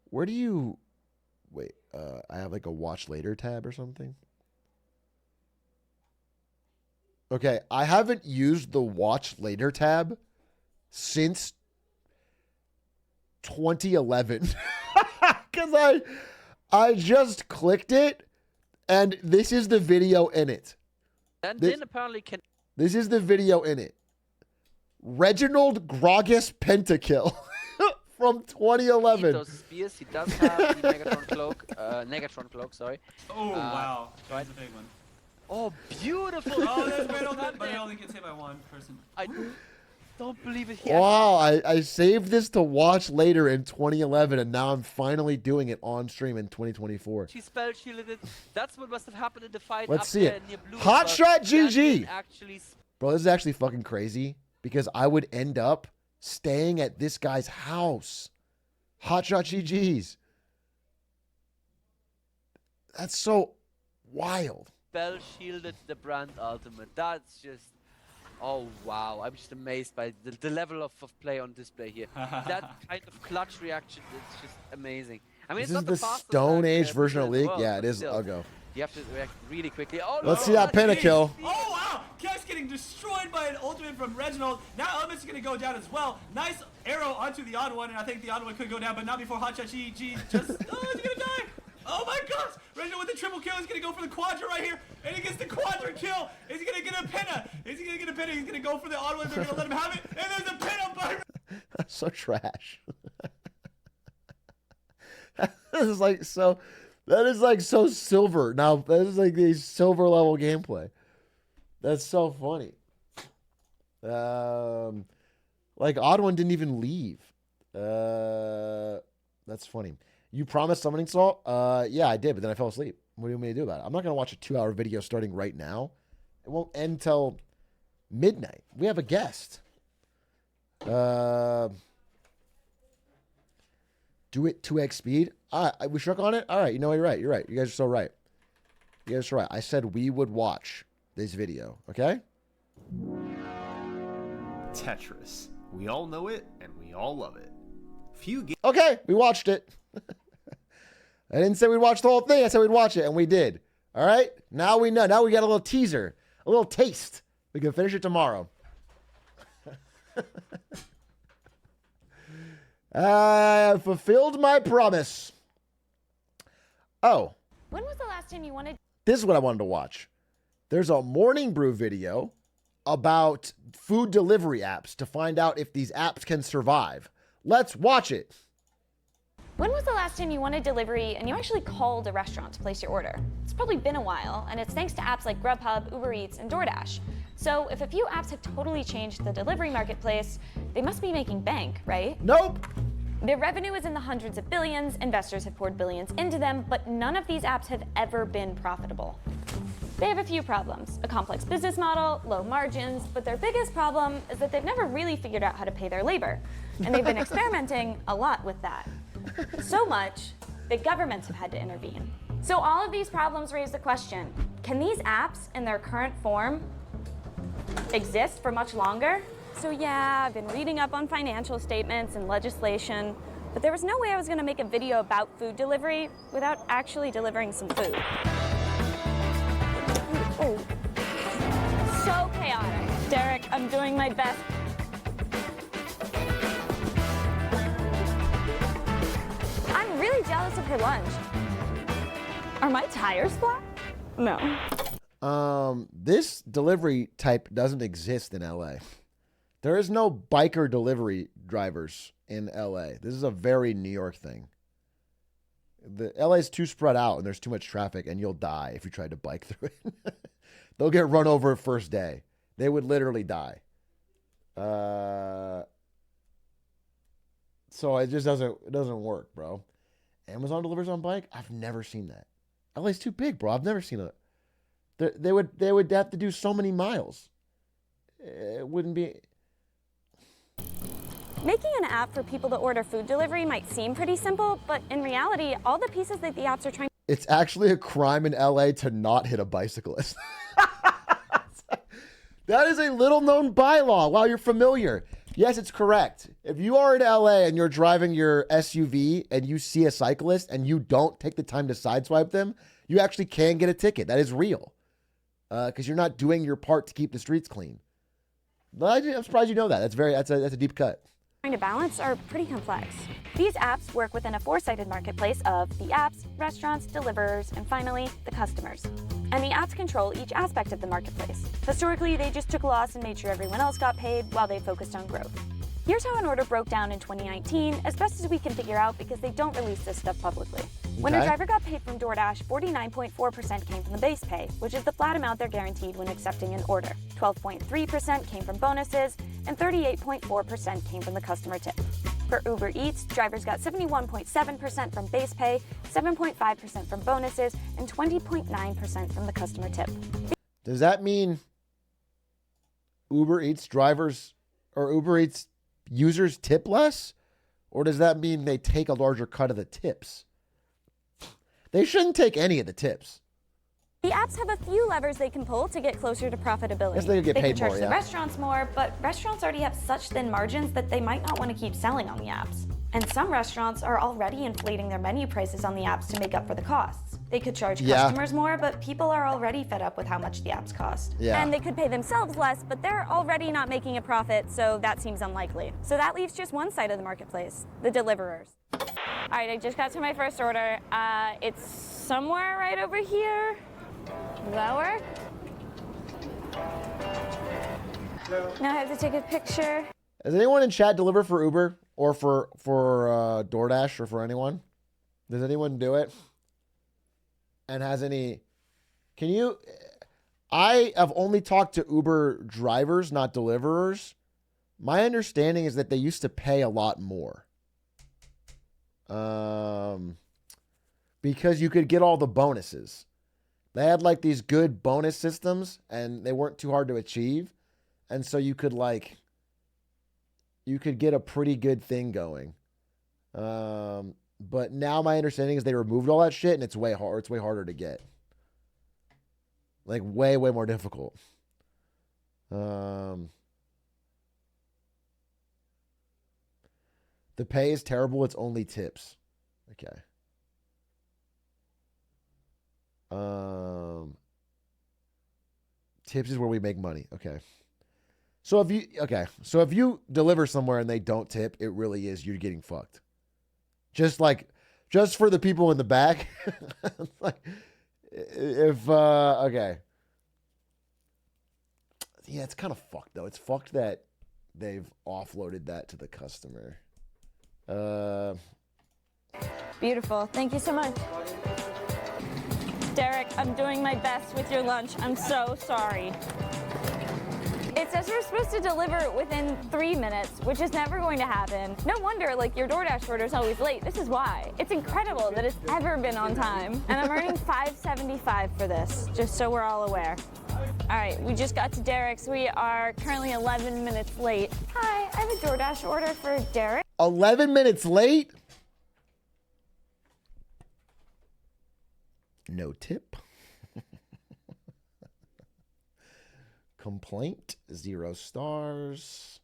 Where do you... Wait, I have like a watch later tab or something. Okay, I haven't used the watch later tab since 2011. Because I just clicked it, and this is the video in it. And then apparently can... This is the video in it. Reginald Grogus Pentakill from 2011. Those spears, he does have the Megatron cloak, Negatron cloak, sorry. Oh, wow. Right. That's a big one. Oh, beautiful! Oh, there's great on that, but he only gets hit by one person. I don't believe it here. Wow, I saved this to watch later in 2011, and now I'm finally doing it on stream in 2024. She spell shielded it. That's what must have happened in the fight. Let's up see there it. near Blue. Hot shot GG! Actually, Bro, this is actually fucking crazy because I would end up staying at this guy's house. Hotshot GG's. That's so wild. spell shielded the brand ultimate. That's just... Oh wow, I'm just amazed by the level of play on display here. That kind of clutch reaction is just amazing. I mean, This it's is not the fastest Stone attack Age version of in the League? world, Yeah, it but is. still, I'll go. You have to react really quickly. Oh, Let's no, see that that's- pentakill. Oh, wow! Kex getting destroyed by an ultimate from Reginald. Now Element's going to go down as well. Nice arrow onto the odd one, and I think the odd one could go down, but not before Hotshot GG just... Oh, is he going to die? Oh my gosh! Reginald with the triple kill. He's going to go for the quadra right here, and he gets the quadra kill. Is he going to get a pinna? Is he going to get a pinna? He's going to go for the odd one. They're going to let him have it, and there's a pinna by... That's so trash. This is like so... That is like so silver. Now, that is like the silver level gameplay. That's so funny. Like, Odd One didn't even leave. That's funny. You promised Summoning Salt? Yeah, I did, but then I fell asleep. What do you want me to do about it? I'm not going to watch a 2-hour video starting right now. It won't end till midnight. We have a guest. Do it 2x speed? We shook on it? All right, you know, you're right. You're right. You guys are so right. You guys are right. I said we would watch this video, okay? Tetris. We all know it, and we all love it. Few games. Okay, we watched it. I didn't say we'd watch the whole thing. I said we'd watch it, and we did. All right? Now we know. Now we got a little teaser, a little taste. We can finish it tomorrow. I fulfilled my promise. Oh. When was the last time you wanted? This is what I wanted to watch. There's a Morning Brew video about food delivery apps to find out if these apps can survive. Let's watch it. When was the last time you wanted delivery and you actually called a restaurant to place your order? It's probably been a while, and it's thanks to apps like Grubhub, Uber Eats, and DoorDash. So if a few apps have totally changed the delivery marketplace, they must be making bank, right? Nope. Their revenue is in the hundreds of billions, investors have poured billions into them, but none of these apps have ever been profitable. They have a few problems: a complex business model, low margins, but their biggest problem is that they've never really figured out how to pay their labor. And they've been experimenting a lot with that. So much that governments have had to intervene. So all of these problems raise the question, can these apps in their current form exist for much longer? So yeah, I've been reading up on financial statements and legislation, but there was no way I was going to make a video about food delivery without actually delivering some food. Ooh. So chaotic. Derek, I'm doing my best. I'm really jealous of her lunch. Are my tires flat? No. This delivery type doesn't exist in LA. There is no biker delivery drivers in LA. This is a very New York thing. The LA is too spread out and there's too much traffic, and you'll die if you try to bike through it. They'll get run over first day. They would literally die. So it just doesn't work, bro. Amazon delivers on bike? I've never seen that. LA's too big, bro. I've never seen it. They would have to do so many miles. It wouldn't be. Making an app for people to order food delivery might seem pretty simple, but in reality, all the pieces that the apps are trying. It's actually a crime in LA to not hit a bicyclist. That is a little known bylaw. Wow, you're familiar. Yes, it's correct. If you are in LA and you're driving your SUV and you see a cyclist and you don't take the time to sideswipe them, you actually can get a ticket. That is real. Because you're not doing your part to keep the streets clean. I'm surprised you know that. That's a deep cut. Trying to balance are pretty complex. These apps work within a four-sided marketplace of the apps, restaurants, deliverers, and finally, the customers. And the apps control each aspect of the marketplace. Historically, they just took a loss and made sure everyone else got paid while they focused on growth. Here's how an order broke down in 2019, as best as we can figure out because they don't release this stuff publicly. When a driver got paid from DoorDash, 49.4% came from the base pay, which is the flat amount they're guaranteed when accepting an order. 12.3% came from bonuses, and 38.4% came from the customer tip. For Uber Eats, drivers got 71.7% from base pay, 7.5% from bonuses, and 20.9% from the customer tip. Does that mean Uber Eats drivers or Uber Eats users tip less? Or does that mean they take a larger cut of the tips? They shouldn't take any of the tips. The apps have a few levers they can pull to get closer to profitability. Yes, they could get paid can charge more, the yeah. restaurants more, but restaurants already have such thin margins that they might not want to keep selling on the apps. And some restaurants are already inflating their menu prices on the apps to make up for the costs. They could charge customers more, but people are already fed up with how much the apps cost. Yeah. And they could pay themselves less, but they're already not making a profit, so that seems unlikely. So that leaves just one side of the marketplace, the deliverers. All right, I just got to my first order. It's somewhere right over here. Does that work? Now I have to take a picture. Has anyone in chat deliver for Uber or for DoorDash or for anyone? Does anyone do it? And has any? Can you? I have only talked to Uber drivers, not deliverers. My understanding is that they used to pay a lot more. Because you could get all the bonuses. They had like these good bonus systems and they weren't too hard to achieve. And so you could get a pretty good thing going. But now my understanding is they removed all that shit and it's way harder to get. Like way more difficult. The pay is terrible. It's only tips. Okay. Tips is where we make money. Okay. So if you deliver somewhere and they don't tip, it really is you're getting fucked. Just for the people in the back. Like if okay. Yeah, it's kind of fucked though. It's fucked that they've offloaded that to the customer. Beautiful. Thank you so much. Derek, I'm doing my best with your lunch. I'm so sorry. It says we're supposed to deliver within 3 minutes, which is never going to happen. No wonder, your DoorDash order is always late. This is why. It's incredible that it's ever been on time. And I'm earning $5.75 for this, just so we're all aware. All right, we just got to Derek's. We are currently 11 minutes late. Hi, I have a DoorDash order for Derek. 11 minutes late? No tip. Complaint, 0 stars.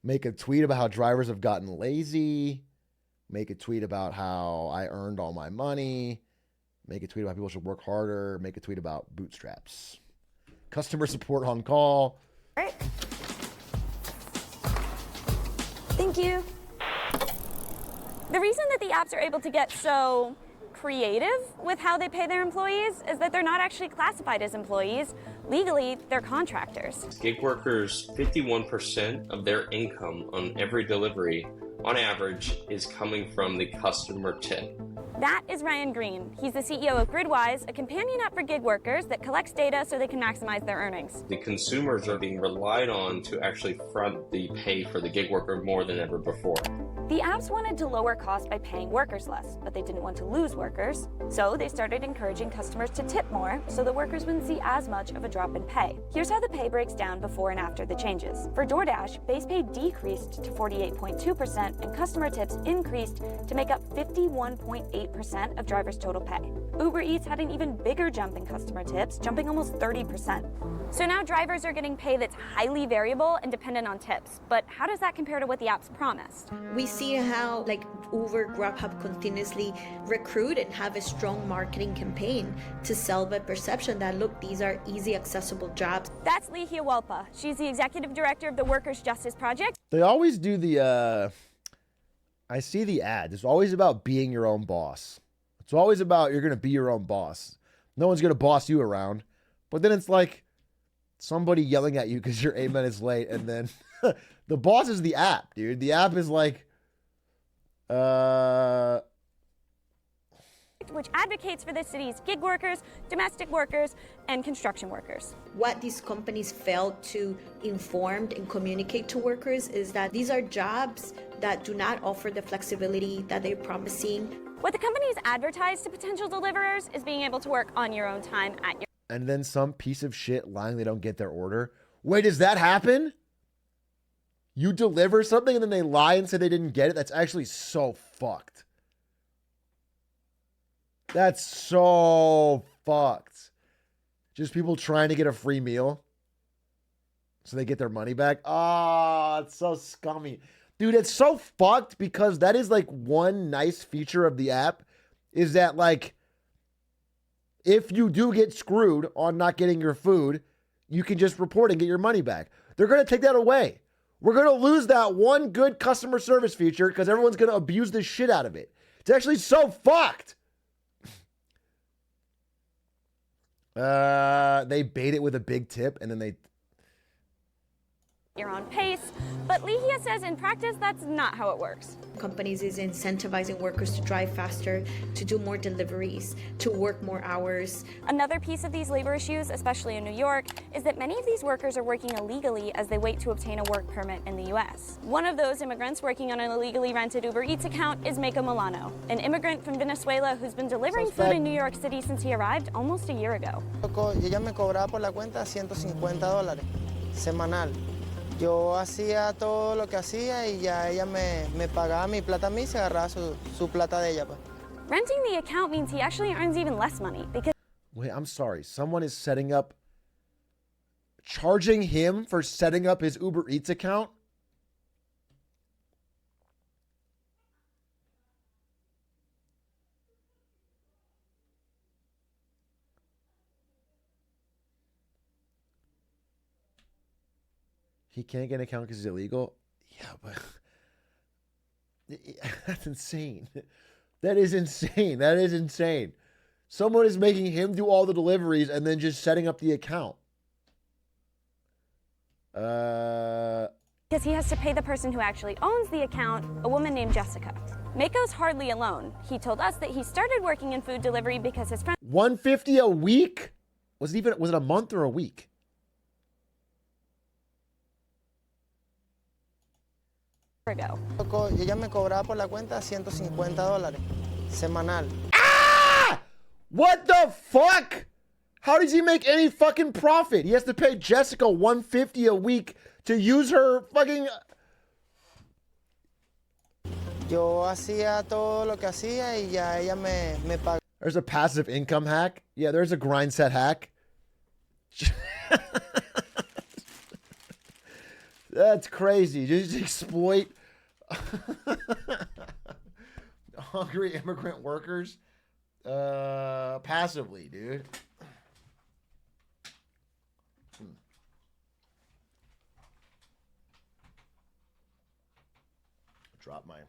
Make a tweet about how drivers have gotten lazy. Make a tweet about how I earned all my money. Make a tweet about people should work harder. Make a tweet about bootstraps. Customer support on call. All right. Thank you. The reason that the apps are able to get so creative with how they pay their employees is that they're not actually classified as employees. Legally, they're contractors. Gig workers, 51% of their income on every delivery, on average, is coming from the customer tip. That is Ryan Green. He's the CEO of Gridwise, a companion app for gig workers that collects data so they can maximize their earnings. The consumers are being relied on to actually front the pay for the gig worker more than ever before. The apps wanted to lower costs by paying workers less, but they didn't want to lose workers. So they started encouraging customers to tip more so the workers wouldn't see as much of a drop in pay. Here's how the pay breaks down before and after the changes. For DoorDash, base pay decreased to 48.2% and customer tips increased to make up 51.8% of drivers' total pay. Uber Eats had an even bigger jump in customer tips, jumping almost 30%. So now drivers are getting pay that's highly variable and dependent on tips. But how does that compare to what the apps promised? We see how Uber, Grubhub continuously recruit and have a strong marketing campaign to sell the perception that, look, these are easy, accessible jobs. That's Lihia Walpa. She's the executive director of the Workers' Justice Project. They always do the, I see the ad. It's always about being your own boss. It's always about you're going to be your own boss. No one's going to boss you around. But then it's like somebody yelling at you because you're 8 minutes late. And then the boss is the app, dude. The app is like, which advocates for the city's gig workers, domestic workers, and construction workers. What these companies fail to inform and communicate to workers is that these are jobs that do not offer the flexibility that they're promising. What the companies advertise to potential deliverers is being able to work on your own time at your... And then some piece of shit lying they don't get their order. Wait, does that happen? You deliver something and then they lie and say they didn't get it? That's actually so fucked. That's so fucked. Just people trying to get a free meal so they get their money back. Oh, it's so scummy. Dude, it's so fucked because that is like one nice feature of the app is that like if you do get screwed on not getting your food, you can just report and get your money back. They're going to take that away. We're going to lose that one good customer service feature because everyone's going to abuse the shit out of it. It's actually so fucked. They bait it with a big tip and then they... your own pace, but Lihia says in practice that's not how it works. Companies is incentivizing workers to drive faster, to do more deliveries, to work more hours. Another piece of these labor issues, especially in New York, is that many of these workers are working illegally as they wait to obtain a work permit in the US. One of those immigrants working on an illegally rented Uber Eats account is Mako Milano, an immigrant from Venezuela who's been delivering food in New York City since he arrived almost a year ago. Ella me cobraba por la cuenta $150 semanal. Yo hacía todo lo que hacía y ya ella me pagaba mi plata a mí y se agarraba su plata de ella. Pues. Renting the account means he actually earns even less money because... Wait, I'm sorry. Someone is charging him for setting up his Uber Eats account? He can't get an account because he's illegal? Yeah, but that's insane. That is insane. That is insane. Someone is making him do all the deliveries and then just setting up the account. Because he has to pay the person who actually owns the account, a woman named Jessica. Mako's hardly alone. He told us that he started working in food delivery because his friend... $150 a week? Was it a month or a week? Ago. Ella me cobraba por la cuenta $150 semanal. Ah! What the fuck? How does he make any fucking profit? He has to pay Jessica $150 a week to use her fucking... Yo hacía todo lo que hacía y ya ella me pagaba. There's a passive income hack. Yeah, there's a grind set hack. That's crazy. Just exploit hungry immigrant workers passively, dude. Drop mine.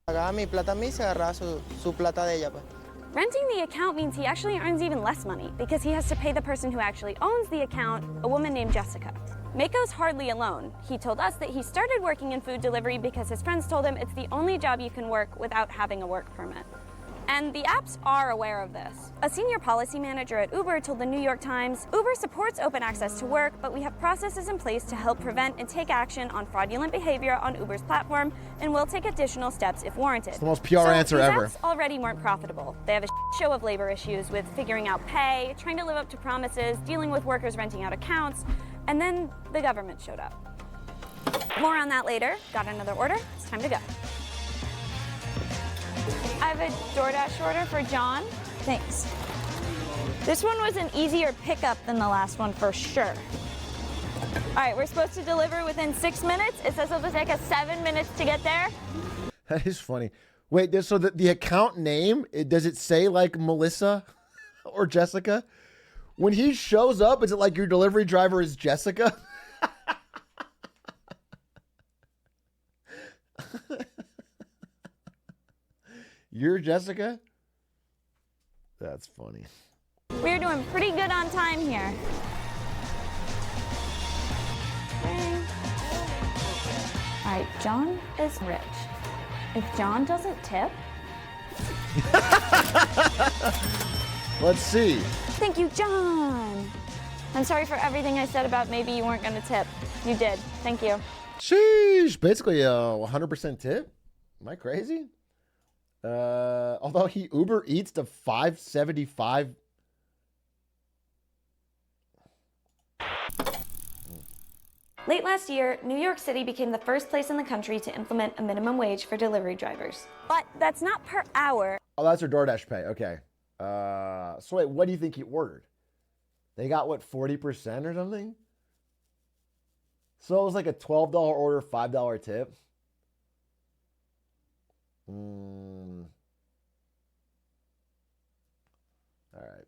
Pagaba mi plata a mí y se agarraba su plata de ella. Pues. Renting the account means he actually earns even less money because he has to pay the person who actually owns the account, a woman named Jessica. Mako's hardly alone. He told us that he started working in food delivery because his friends told him it's the only job you can work without having a work permit. And the apps are aware of this. A senior policy manager at Uber told the New York Times, Uber supports open access to work, but we have processes in place to help prevent and take action on fraudulent behavior on Uber's platform, and will take additional steps if warranted. It's the most PR answer these ever. Apps already weren't profitable. They have a show of labor issues with figuring out pay, trying to live up to promises, dealing with workers renting out accounts, and then the government showed up. More on that later. Got another order. It's time to go. I have a DoorDash order for John. Thanks. This one was an easier pickup than the last one for sure. All right, we're supposed to deliver within 6 minutes. It says it'll take us 7 minutes to get there. That is funny. Wait, so the account name, does it say like Melissa or Jessica? When he shows up, is it like your delivery driver is Jessica? You're Jessica? That's funny. We're doing pretty good on time here. Okay. All right, John is rich. If John doesn't tip... Let's see. Thank you, John. I'm sorry for everything I said about maybe you weren't going to tip. You did. Thank you. Sheesh. Basically a 100% tip. Am I crazy? Although he Uber Eats to $5.75. Late last year, New York City became the first place in the country to implement a minimum wage for delivery drivers. But that's not per hour. Oh, that's her DoorDash pay. Okay. So wait, what do you think he ordered? They got what, 40% or something? So it was like a $12 order, $5 tip. All right.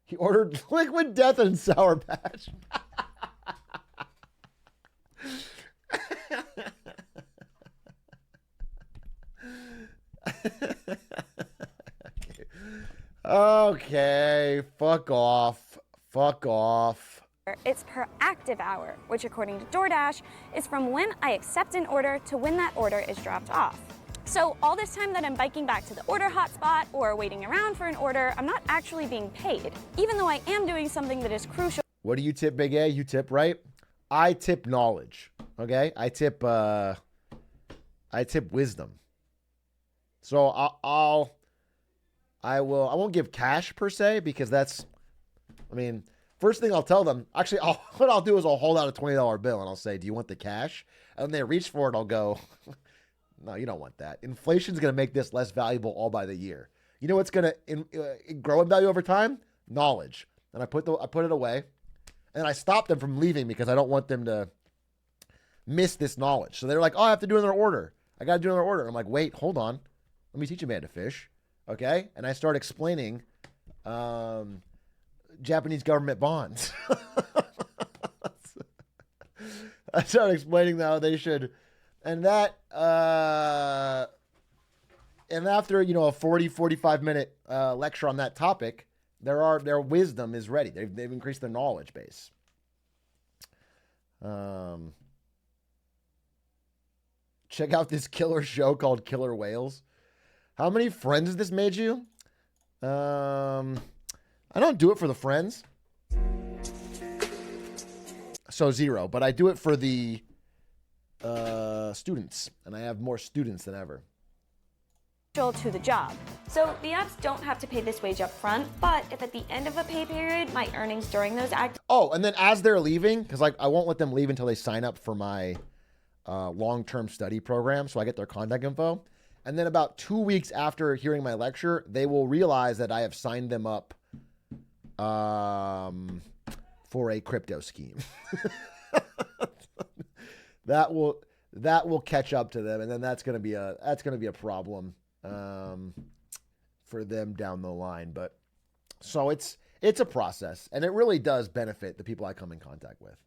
He ordered Liquid Death and Sour Patch. Okay, fuck off. Fuck off. It's per active hour, which according to DoorDash is from when I accept an order to when that order is dropped off. So all this time that I'm biking back to the order hotspot or waiting around for an order, I'm not actually being paid, even though I am doing something that is crucial. What do you tip, Big A? You tip right? I tip knowledge. Okay? I tip wisdom. So I won't give cash per se because that's, I mean, first thing I'll tell them, actually, what I'll do is I'll hold out a $20 bill and I'll say, do you want the cash? And when they reach for it, I'll go, no, you don't want that. Inflation's going to make this less valuable all by the year. You know what's going to grow in value over time? Knowledge. And I put it away. And I stop them from leaving because I don't want them to miss this knowledge. So they're like, oh, I have to do another order. I got to do another order. I'm like, wait, hold on. Let me teach a man to fish. Okay? And I start explaining Japanese government bonds. I start explaining how they should, and that, and after, a 40, 45 minute lecture on that topic, their wisdom is ready. They've increased their knowledge base. Check out this killer show called Killer Whales. How many friends has this made you? I don't do it for the friends. So 0, but I do it for the students, and I have more students than ever. To the job. So the apps don't have to pay this wage up front, but if at the end of a pay period, my earnings during those Oh, and then as they're leaving, because I won't let them leave until they sign up for my long-term study program, so I get their contact info. And then about 2 weeks after hearing my lecture, they will realize that I have signed them up for a crypto scheme. That will catch up to them, and then that's gonna be a problem for them down the line. But so it's a process, and it really does benefit the people I come in contact with.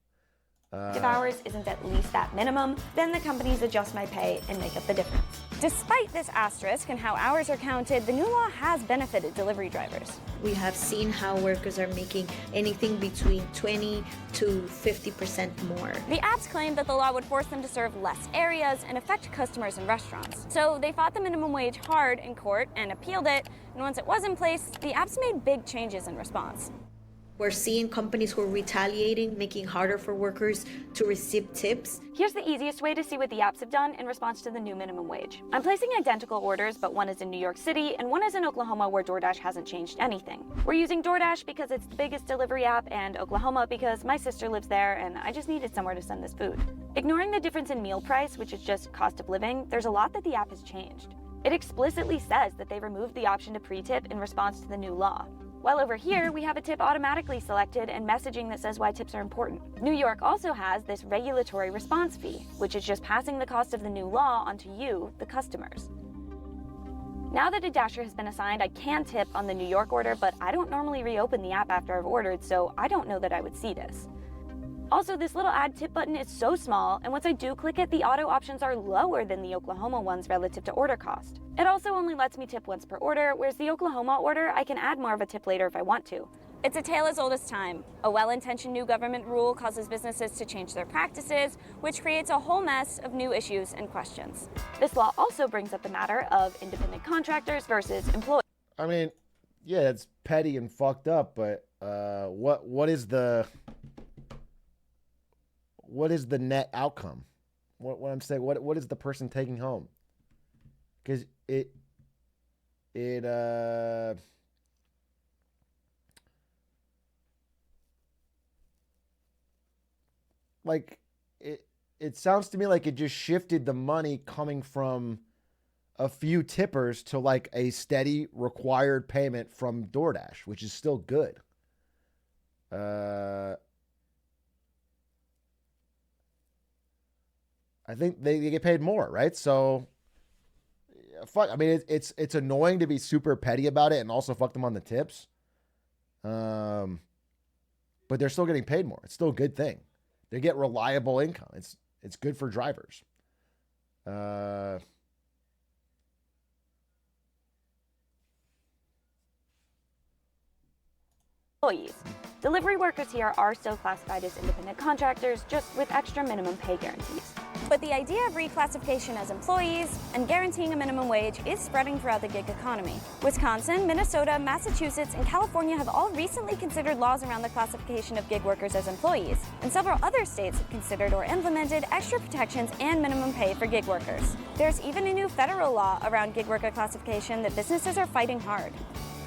If ours isn't at least that minimum, then the companies adjust my pay and make up the difference. Despite this asterisk and how hours are counted, the new law has benefited delivery drivers. We have seen how workers are making anything between 20 to 50% more. The apps claimed that the law would force them to serve less areas and affect customers in restaurants. So they fought the minimum wage hard in court and appealed it, and once it was in place, the apps made big changes in response. We're seeing companies who are retaliating, making it harder for workers to receive tips. Here's the easiest way to see what the apps have done in response to the new minimum wage. I'm placing identical orders, but one is in New York City and one is in Oklahoma, where DoorDash hasn't changed anything. We're using DoorDash because it's the biggest delivery app, and Oklahoma because my sister lives there and I just needed somewhere to send this food. Ignoring the difference in meal price, which is just cost of living, there's a lot that the app has changed. It explicitly says that they removed the option to pre-tip in response to the new law. While over here, we have a tip automatically selected and messaging that says why tips are important. New York also has this regulatory response fee, which is just passing the cost of the new law onto you, the customers. Now that a dasher has been assigned, I can tip on the New York order, but I don't normally reopen the app after I've ordered, so I don't know that I would see this. Also, this little add tip button is so small, and once I do click it, the auto options are lower than the Oklahoma ones relative to order cost. It also only lets me tip once per order, whereas the Oklahoma order, I can add more of a tip later if I want to. It's a tale as old as time. A well-intentioned new government rule causes businesses to change their practices, which creates a whole mess of new issues and questions. This law also brings up the matter of independent contractors versus employees. I mean, yeah, it's petty and fucked up, but what is the net outcome? What I'm saying, what is the person taking home? Because it sounds to me like it just shifted the money coming from a few tippers to like a steady required payment from DoorDash, which is still good. I think they get paid more, right? So, fuck. I mean, it's annoying to be super petty about it and also fuck them on the tips. But they're still getting paid more. It's still a good thing. They get reliable income. It's good for drivers. Employees. Delivery workers here are still classified as independent contractors, just with extra minimum pay guarantees. But the idea of reclassification as employees and guaranteeing a minimum wage is spreading throughout the gig economy. Wisconsin, Minnesota, Massachusetts, and California have all recently considered laws around the classification of gig workers as employees, and several other states have considered or implemented extra protections and minimum pay for gig workers. There's even a new federal law around gig worker classification that businesses are fighting hard.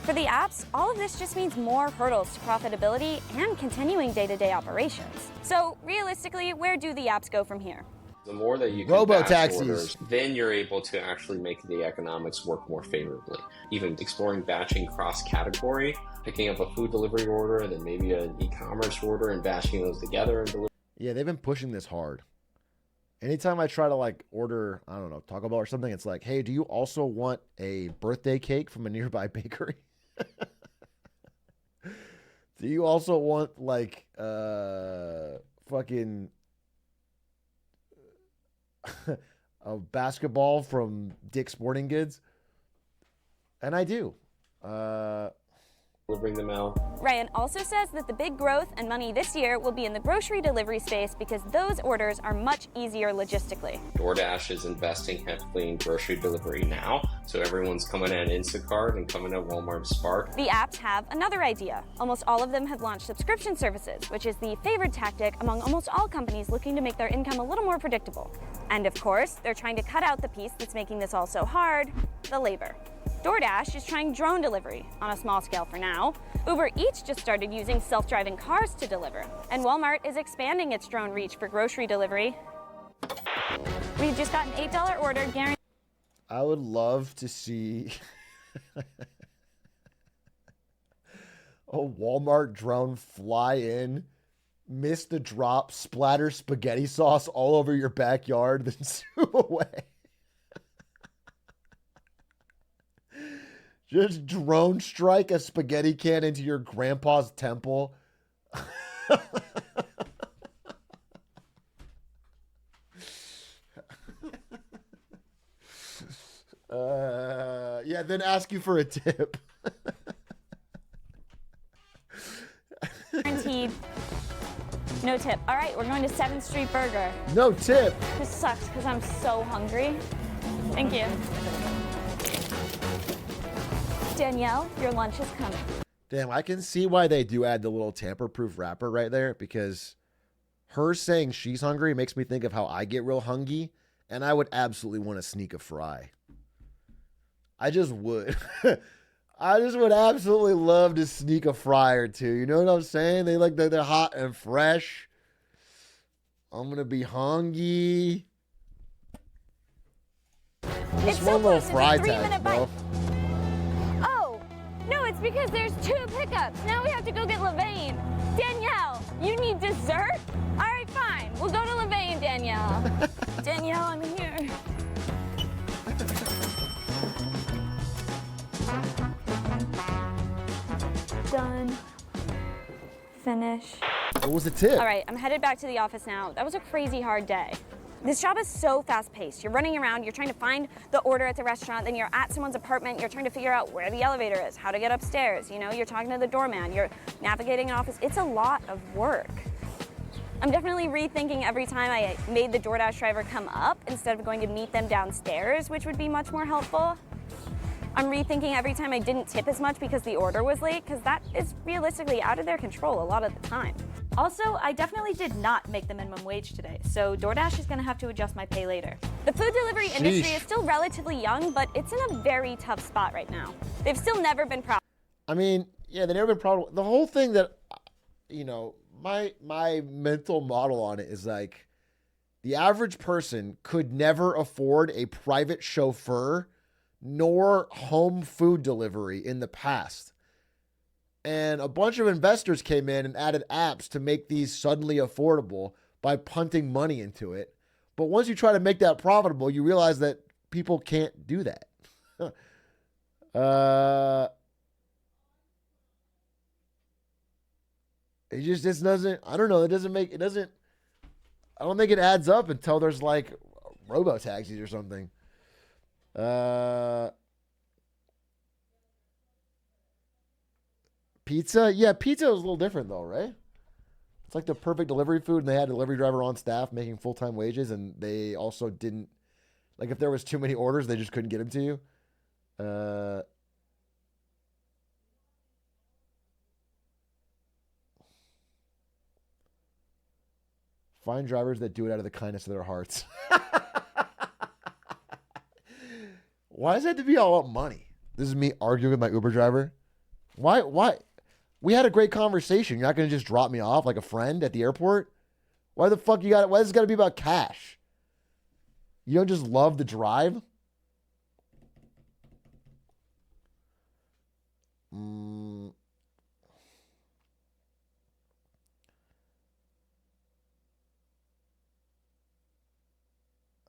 For the apps, all of this just means more hurdles to profitability and continuing day-to-day operations. So realistically, where do the apps go from here? The more that you can batch orders, then you're able to actually make the economics work more favorably. Even exploring batching cross-category, picking up a food delivery order and then maybe an e-commerce order and batching those together and delivering. Yeah, they've been pushing this hard. Anytime I try to like order, I don't know, Taco Bell or something, it's like, hey, do you also want a birthday cake from a nearby bakery? Do you also want like fucking a basketball from Dick's Sporting Goods? And I do. Delivering them out. Ryan also says that the big growth and money this year will be in the grocery delivery space because those orders are much easier logistically. DoorDash is investing heavily in grocery delivery now, so everyone's coming at Instacart and coming at Walmart Spark. The apps have another idea. Almost all of them have launched subscription services, which is the favored tactic among almost all companies looking to make their income a little more predictable. And of course, they're trying to cut out the piece that's making this all so hard, the labor. DoorDash is trying drone delivery, on a small scale for now. Uber Eats just started using self-driving cars to deliver. And Walmart is expanding its drone reach for grocery delivery. We've just got an $8 order guaranteed. I would love to see a Walmart drone fly in, miss the drop, splatter spaghetti sauce all over your backyard, then zoom away. Just drone strike a spaghetti can into your grandpa's temple. Yeah, then ask you for a tip. Guaranteed. No tip. All right, we're going to 7th Street Burger. No tip. This sucks because I'm so hungry. Thank you. Danielle, your lunch is coming. Damn, I can see why they do add the little tamper-proof wrapper right there, because her saying she's hungry makes me think of how I get real hungry, and I would absolutely want to sneak a fry. I just would. I just would absolutely love to sneak a fry or two. You know what I'm saying? They're hot and fresh. I'm gonna be hungry. Just one little fry tag, bro. Oh, no, it's because there's 2 pickups. Now we have to go get Levain. Danielle, you need dessert? All right, fine. We'll go to Levain, Danielle. Danielle, I'm here. Done. Finish. What was the tip? All right, I'm headed back to the office now. That was a crazy hard day. This job is so fast-paced. You're running around, you're trying to find the order at the restaurant, then you're at someone's apartment, you're trying to figure out where the elevator is, how to get upstairs, you know, you're talking to the doorman, you're navigating an office. It's a lot of work. I'm definitely rethinking every time I made the DoorDash driver come up instead of going to meet them downstairs, which would be much more helpful. I'm rethinking every time I didn't tip as much because the order was late, because that is realistically out of their control a lot of the time. Also, I definitely did not make the minimum wage today, so DoorDash is gonna have to adjust my pay later. The food delivery industry is still relatively young, but it's in a very tough spot right now. They've still never been proud. I mean, yeah, they've never been proud. The whole thing that, you know, my mental model on it is like, the average person could never afford a private chauffeur nor home food delivery in the past. And a bunch of investors came in and added apps to make these suddenly affordable by punting money into it. But once you try to make that profitable, you realize that people can't do that. It just doesn't, I don't know, I don't think it adds up until there's like robo-taxis or something. Pizza? Yeah, pizza was a little different though, right? It's like the perfect delivery food, and they had a delivery driver on staff making full-time wages, and they also didn't, like if there was too many orders, they just couldn't get them to you. Find drivers that do it out of the kindness of their hearts. Why does it have to be all about money? This is me arguing with my Uber driver. Why? We had a great conversation. You're not going to just drop me off like a friend at the airport? Why the fuck why does it got to be about cash? You don't just love the drive?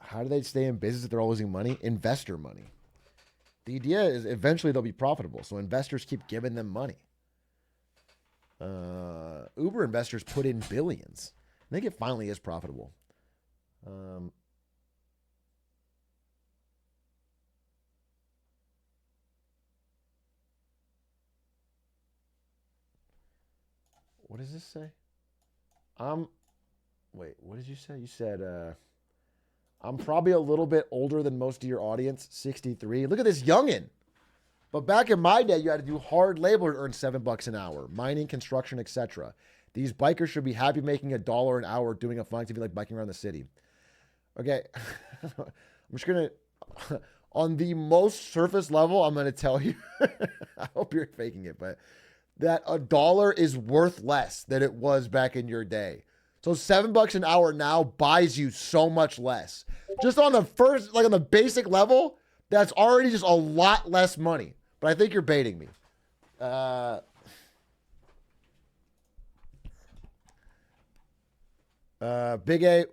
How do they stay in business if they're all losing money? Investor money. The idea is eventually they'll be profitable, so investors keep giving them money. Uber investors put in billions. I think it finally is profitable. What does this say? Wait, what did you say? You said, I'm probably a little bit older than most of your audience, 63. Look at this youngin'. But back in my day, you had to do hard labor to earn $7 an hour, mining, construction, etc. These bikers should be happy making $1 an hour doing a fun activity like biking around the city. Okay, I'm just gonna, on the most surface level, I'm gonna tell you, I hope you're faking it, but that $1 is worth less than it was back in your day. So $7 an hour now buys you so much less. Just on the first, like on the basic level, that's already just a lot less money. But I think you're baiting me. Big A.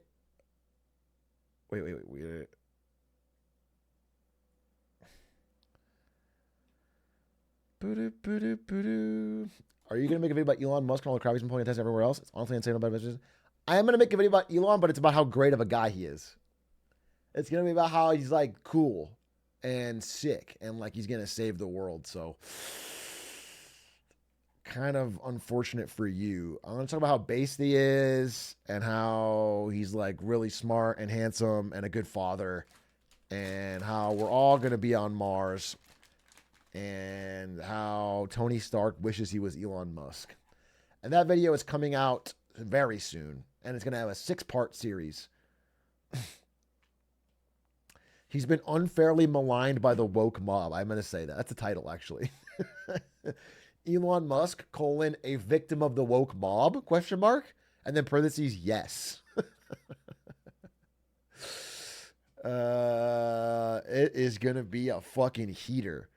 Wait. Are you going to make a video about Elon Musk and all the crap he's been pulling tests everywhere else? It's honestly insane about business. I am going to make a video about Elon, but it's about how great of a guy he is. It's going to be about how he's like cool. and sick, and like he's gonna save the world. So kind of unfortunate for you. I want to talk about how based he is and how he's like really smart and handsome and a good father, and how we're all gonna be on Mars, and how Tony Stark wishes he was Elon Musk. And that video is coming out very soon, and it's gonna have a 6-part series. He's been unfairly maligned by the woke mob. I'm going to say that. That's the title, actually. Elon Musk, a victim of the woke mob, ? And then parentheses, yes. It is going to be a fucking heater.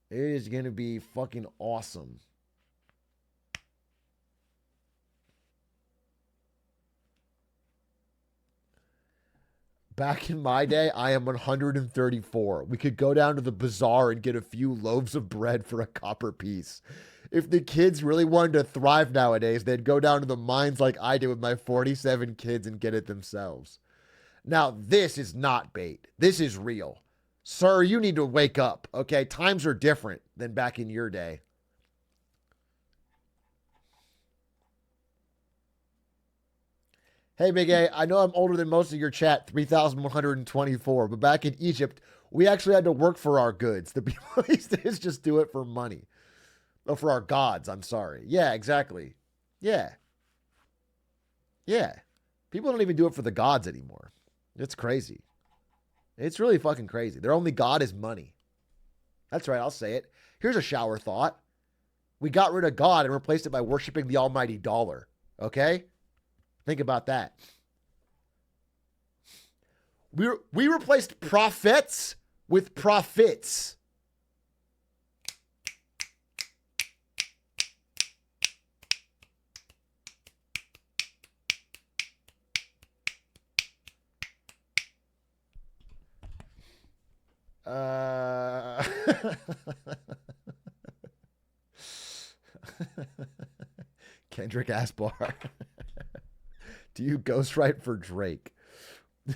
It is going to be fucking awesome. Back in my day, I am 134. We could go down to the bazaar and get a few loaves of bread for a copper piece. If the kids really wanted to thrive nowadays, they'd go down to the mines like I did with my 47 kids and get it themselves. Now, this is not bait. This is real. Sir, you need to wake up, okay? Times are different than back in your day. Hey, Big A, I know I'm older than most of your chat, 3,124, but back in Egypt, we actually had to work for our goods. The people these days just do it for money. Oh, for our gods, I'm sorry. Yeah, exactly. Yeah. Yeah. People don't even do it for the gods anymore. It's crazy. It's really fucking crazy. Their only god is money. That's right, I'll say it. Here's a shower thought. We got rid of God and replaced it by worshiping the almighty dollar. Okay? Think about that. We replaced prophets with profits. Kendrick Asbar. Do you ghostwrite for Drake? We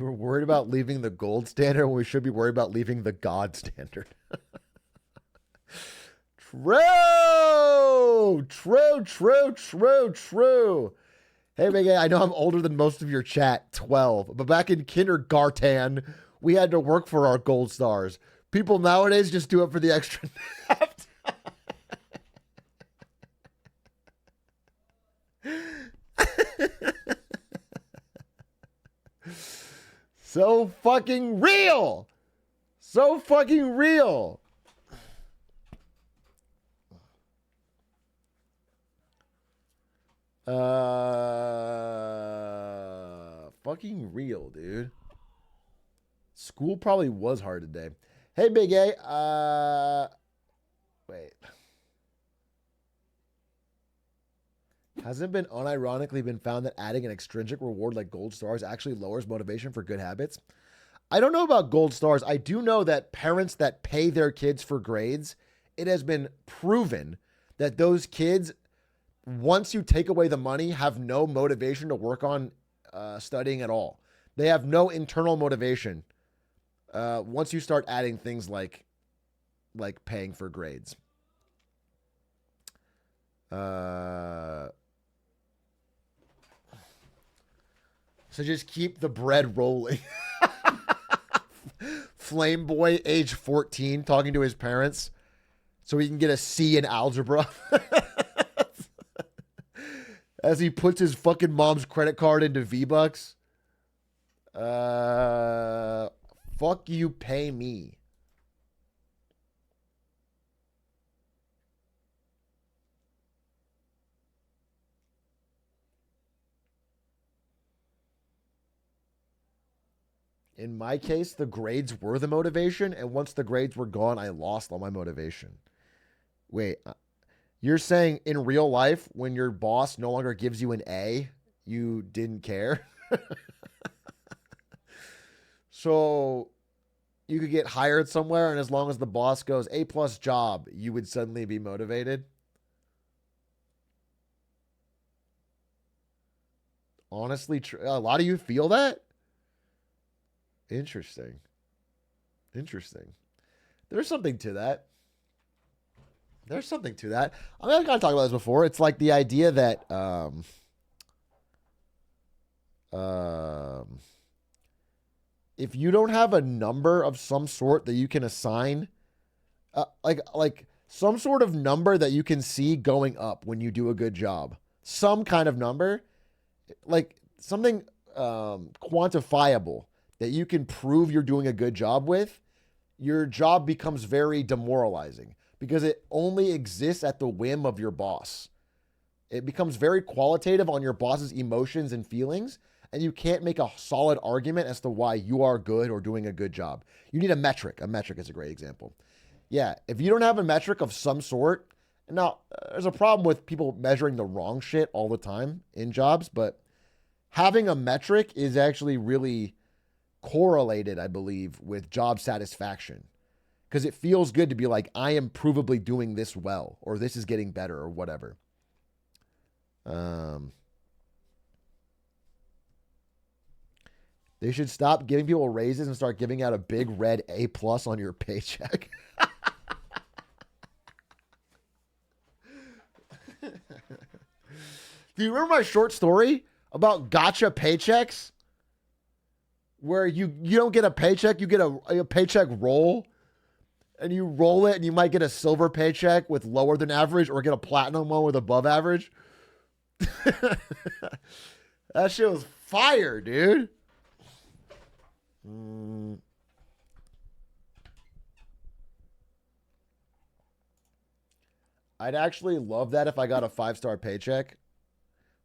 were worried about leaving the gold standard when we should be worried about leaving the God standard. True! True, true, true, true. Hey, Big A, I know I'm older than most of your chat, 12, but back in kindergarten, we had to work for our gold stars. People nowadays just do it for the extra naps. So fucking real. So fucking real. Fucking real, dude. School probably was hard today. Hey, Big A. Wait. Hasn't been unironically been found that adding an extrinsic reward like gold stars actually lowers motivation for good habits? I don't know about gold stars. I do know that parents that pay their kids for grades, it has been proven that those kids, once you take away the money, have no motivation to work on studying at all. They have no internal motivation once you start adding things like paying for grades. So just keep the bread rolling. Flame Boy, age 14, talking to his parents so he can get a C in algebra. As he puts his fucking mom's credit card into V-Bucks. Fuck you, pay me. In my case, the grades were the motivation, and once the grades were gone, I lost all my motivation. Wait, you're saying in real life, when your boss no longer gives you an A, you didn't care? So you could get hired somewhere, and as long as the boss goes A+ job, you would suddenly be motivated? Honestly, a lot of you feel that? Interesting. There's something to that. I mean, I kind of talked about this before. It's like the idea that if you don't have a number of some sort that you can assign, like some sort of number that you can see going up when you do a good job, some kind of number, like something quantifiable that you can prove you're doing a good job with, your job becomes very demoralizing because it only exists at the whim of your boss. It becomes very qualitative on your boss's emotions and feelings, and you can't make a solid argument as to why you are good or doing a good job. You need a metric. A metric is a great example. Yeah, if you don't have a metric of some sort, now there's a problem with people measuring the wrong shit all the time in jobs, but having a metric is actually really correlated, I believe, with job satisfaction. Because it feels good to be like, I am provably doing this well, or this is getting better, or whatever. They should stop giving people raises and start giving out a big red A+ on your paycheck. Do you remember my short story about gotcha paychecks? Where you don't get a paycheck, you get a paycheck roll, and you roll it, and you might get a silver paycheck with lower than average, or get a platinum one with above average. That shit was fire, dude. I'd actually love that if I got a 5-star paycheck.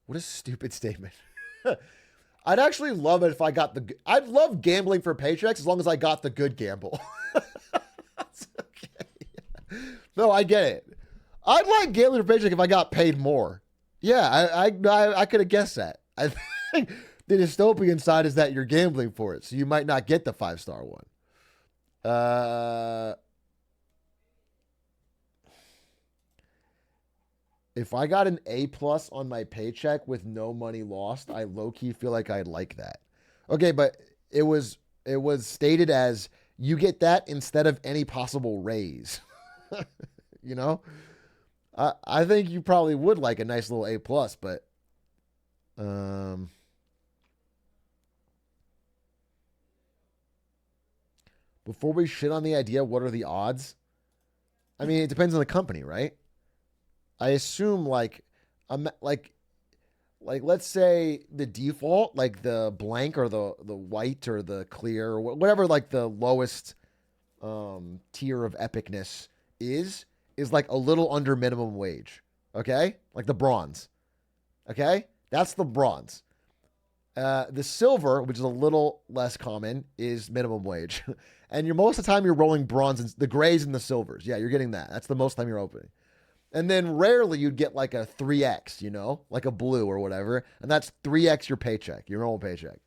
What a stupid statement. I'd actually love it if I got I'd love gambling for paychecks as long as I got the good gamble. That's okay. No, I get it. I'd like gambling for paycheck if I got paid more. Yeah, I could have guessed that. I think the dystopian side is that you're gambling for it, so you might not get the 5-star one. If I got an A+ on my paycheck with no money lost, I low-key feel like I'd like that. Okay, but it was stated as you get that instead of any possible raise. You know? I think you probably would like a nice little A+, but before we shit on the idea, what are the odds? I mean, it depends on the company, right? I assume like let's say the default, like the blank or the white or the clear or whatever, like the lowest tier of epicness is like a little under minimum wage. Okay? Like the bronze. Okay? That's the bronze. The silver, which is a little less common, is minimum wage. And most of the time you're rolling bronze and the grays and the silvers. Yeah, you're getting that. That's the most time you're opening. And then rarely you'd get like a 3X, you know, like a blue or whatever. And that's 3X your paycheck, your normal paycheck.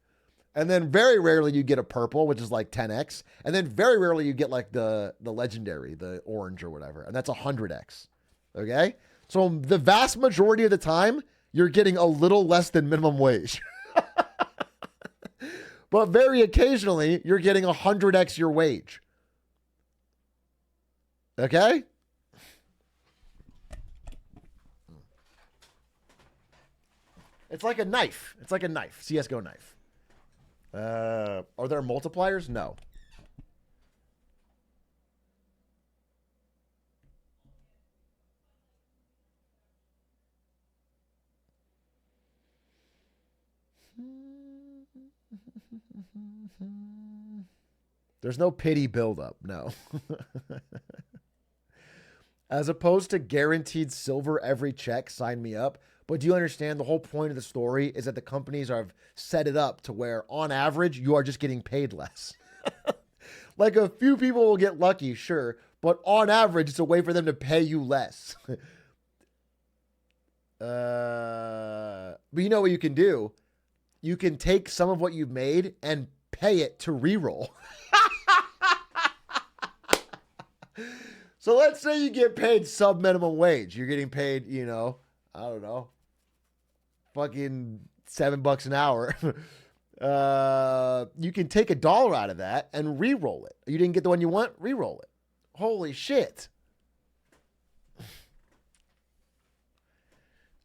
And then very rarely you get a purple, which is like 10X. And then very rarely you get like the legendary, the orange or whatever. And that's 100X. Okay? So the vast majority of the time, you're getting a little less than minimum wage. But very occasionally, you're getting 100X your wage. Okay? It's like a knife. It's like a knife. CSGO knife. Are there multipliers? No. There's no pity buildup. No. As opposed to guaranteed silver every check, sign me up. But do you understand the whole point of the story is that the companies have set it up to where on average you are just getting paid less. Like a few people will get lucky, sure, but on average it's a way for them to pay you less. But you know what you can do? You can take some of what you've made and pay it to reroll. So let's say you get paid sub minimum wage. You're getting paid, I don't know, fucking $7 an hour. You can take $1 out of that and re-roll it. You didn't get the one you want, re-roll it. Holy shit.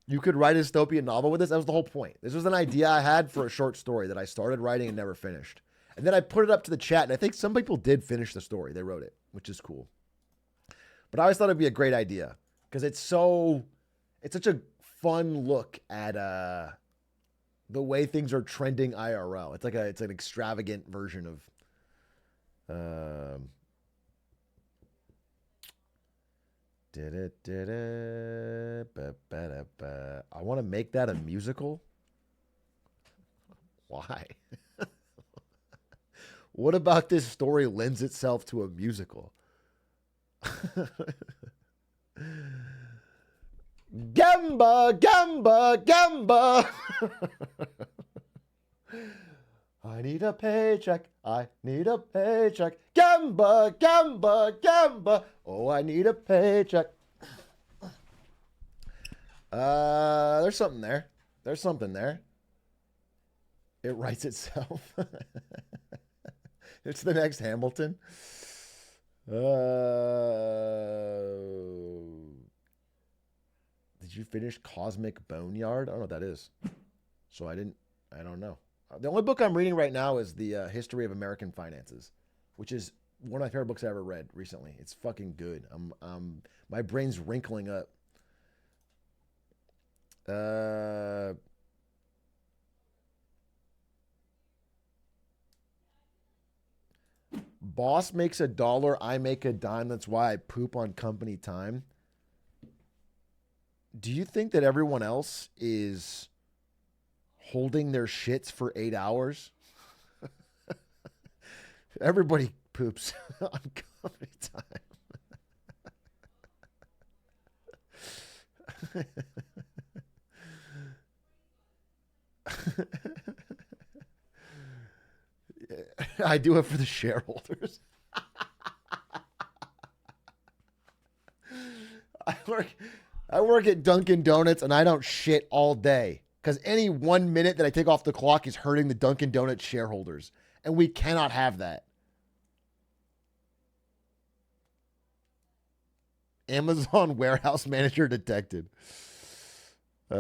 You could write a dystopian novel with this. That was the whole point. This was an idea I had for a short story that I started writing and never finished. And then I put it up to the chat, and I think some people did finish the story. They wrote it, which is cool. But I always thought it'd be a great idea because it's such a fun look at the way things are trending IRL. It's an extravagant version of I want to make that a musical. Why? What about this story lends itself to a musical? Gamba, gamba, gamba. I need a paycheck. I need a paycheck. Gamba, gamba, gamba. Oh, I need a paycheck. There's something there. There's something there. It writes itself. It's the next Hamilton. Did you finish Cosmic Boneyard? I don't know what that is. So I don't know. The only book I'm reading right now is the History of American Finances, which is one of my favorite books I ever read recently. It's fucking good. My brain's wrinkling up. Boss makes $1, I make a dime. That's why I poop on company time. Do you think that everyone else is holding their shits for 8 hours? Everybody poops on company time. I do it for the shareholders. I work at Dunkin' Donuts and I don't shit all day because any 1 minute that I take off the clock is hurting the Dunkin' Donuts shareholders, and we cannot have that. Amazon warehouse manager detected. I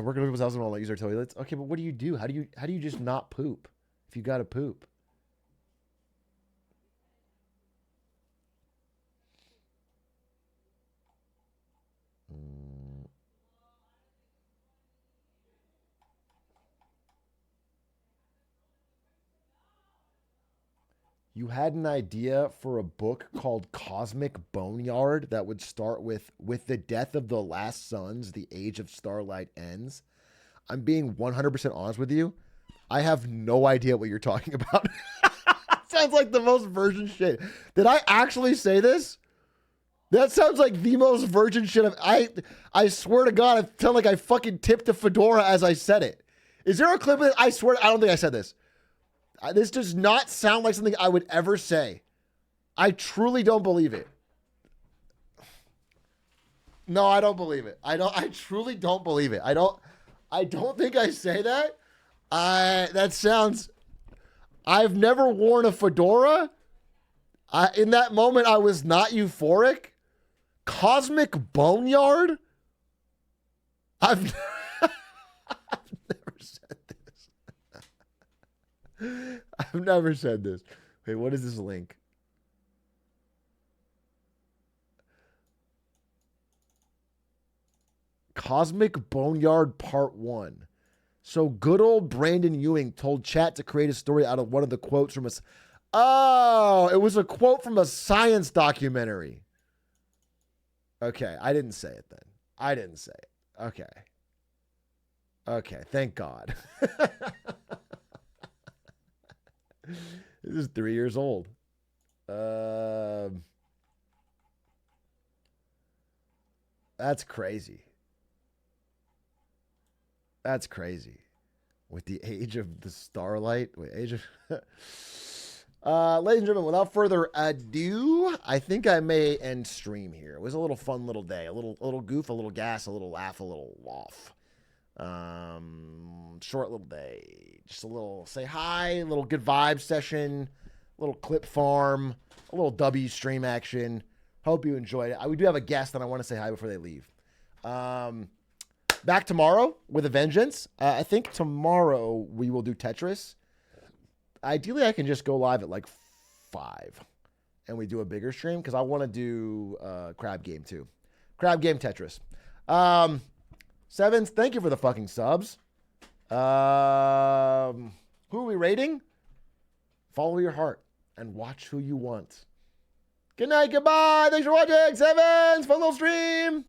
work at people's house and all that use their toilets. Okay, but what do you do? How do you just not poop if you gotta poop? You had an idea for a book called Cosmic Boneyard that would start with the death of the last sons, the age of starlight ends. I'm being 100% honest with you. I have no idea what you're talking about. Sounds like the most virgin shit. Did I actually say this? That sounds like the most virgin shit I swear to God, I sound like I fucking tipped a fedora as I said it. Is there a clip of it? I swear, I don't think I said this. This does not sound like something I would ever say. I truly don't believe it. No, I don't believe it. I truly don't believe it. I don't think I say that. That sounds, I've never worn a fedora. In that moment, I was not euphoric. Cosmic Boneyard? I've never said this. I've never said this. Wait, what is this link? Cosmic Boneyard Part 1. So good old Brandon Ewing told chat to create a story out of one of the quotes from us. Oh, it was a quote from a science documentary. Okay, I didn't say it then. I didn't say it. Okay. Okay, thank God. This is 3 years old. That's crazy. That's crazy. With the age of the starlight. Wait, age of... Ladies and gentlemen, without further ado, I think I may end stream here. It was a little fun little day. A little goof, a little gas, a little laugh, a little off. Short little day. Just a little say hi, a little good vibe session, a little clip farm, a little W stream action. Hope you enjoyed it. We do have a guest that I want to say hi before they leave. Back tomorrow with a vengeance. I think tomorrow we will do Tetris. Ideally, I can just go live at like 5 and we do a bigger stream because I want to do Crab Game too. Crab Game Tetris. Sevens, thank you for the fucking subs. Who are we rating? Follow your heart and watch who you want. Good night, goodbye. Thanks for watching. Sevens, fun little stream.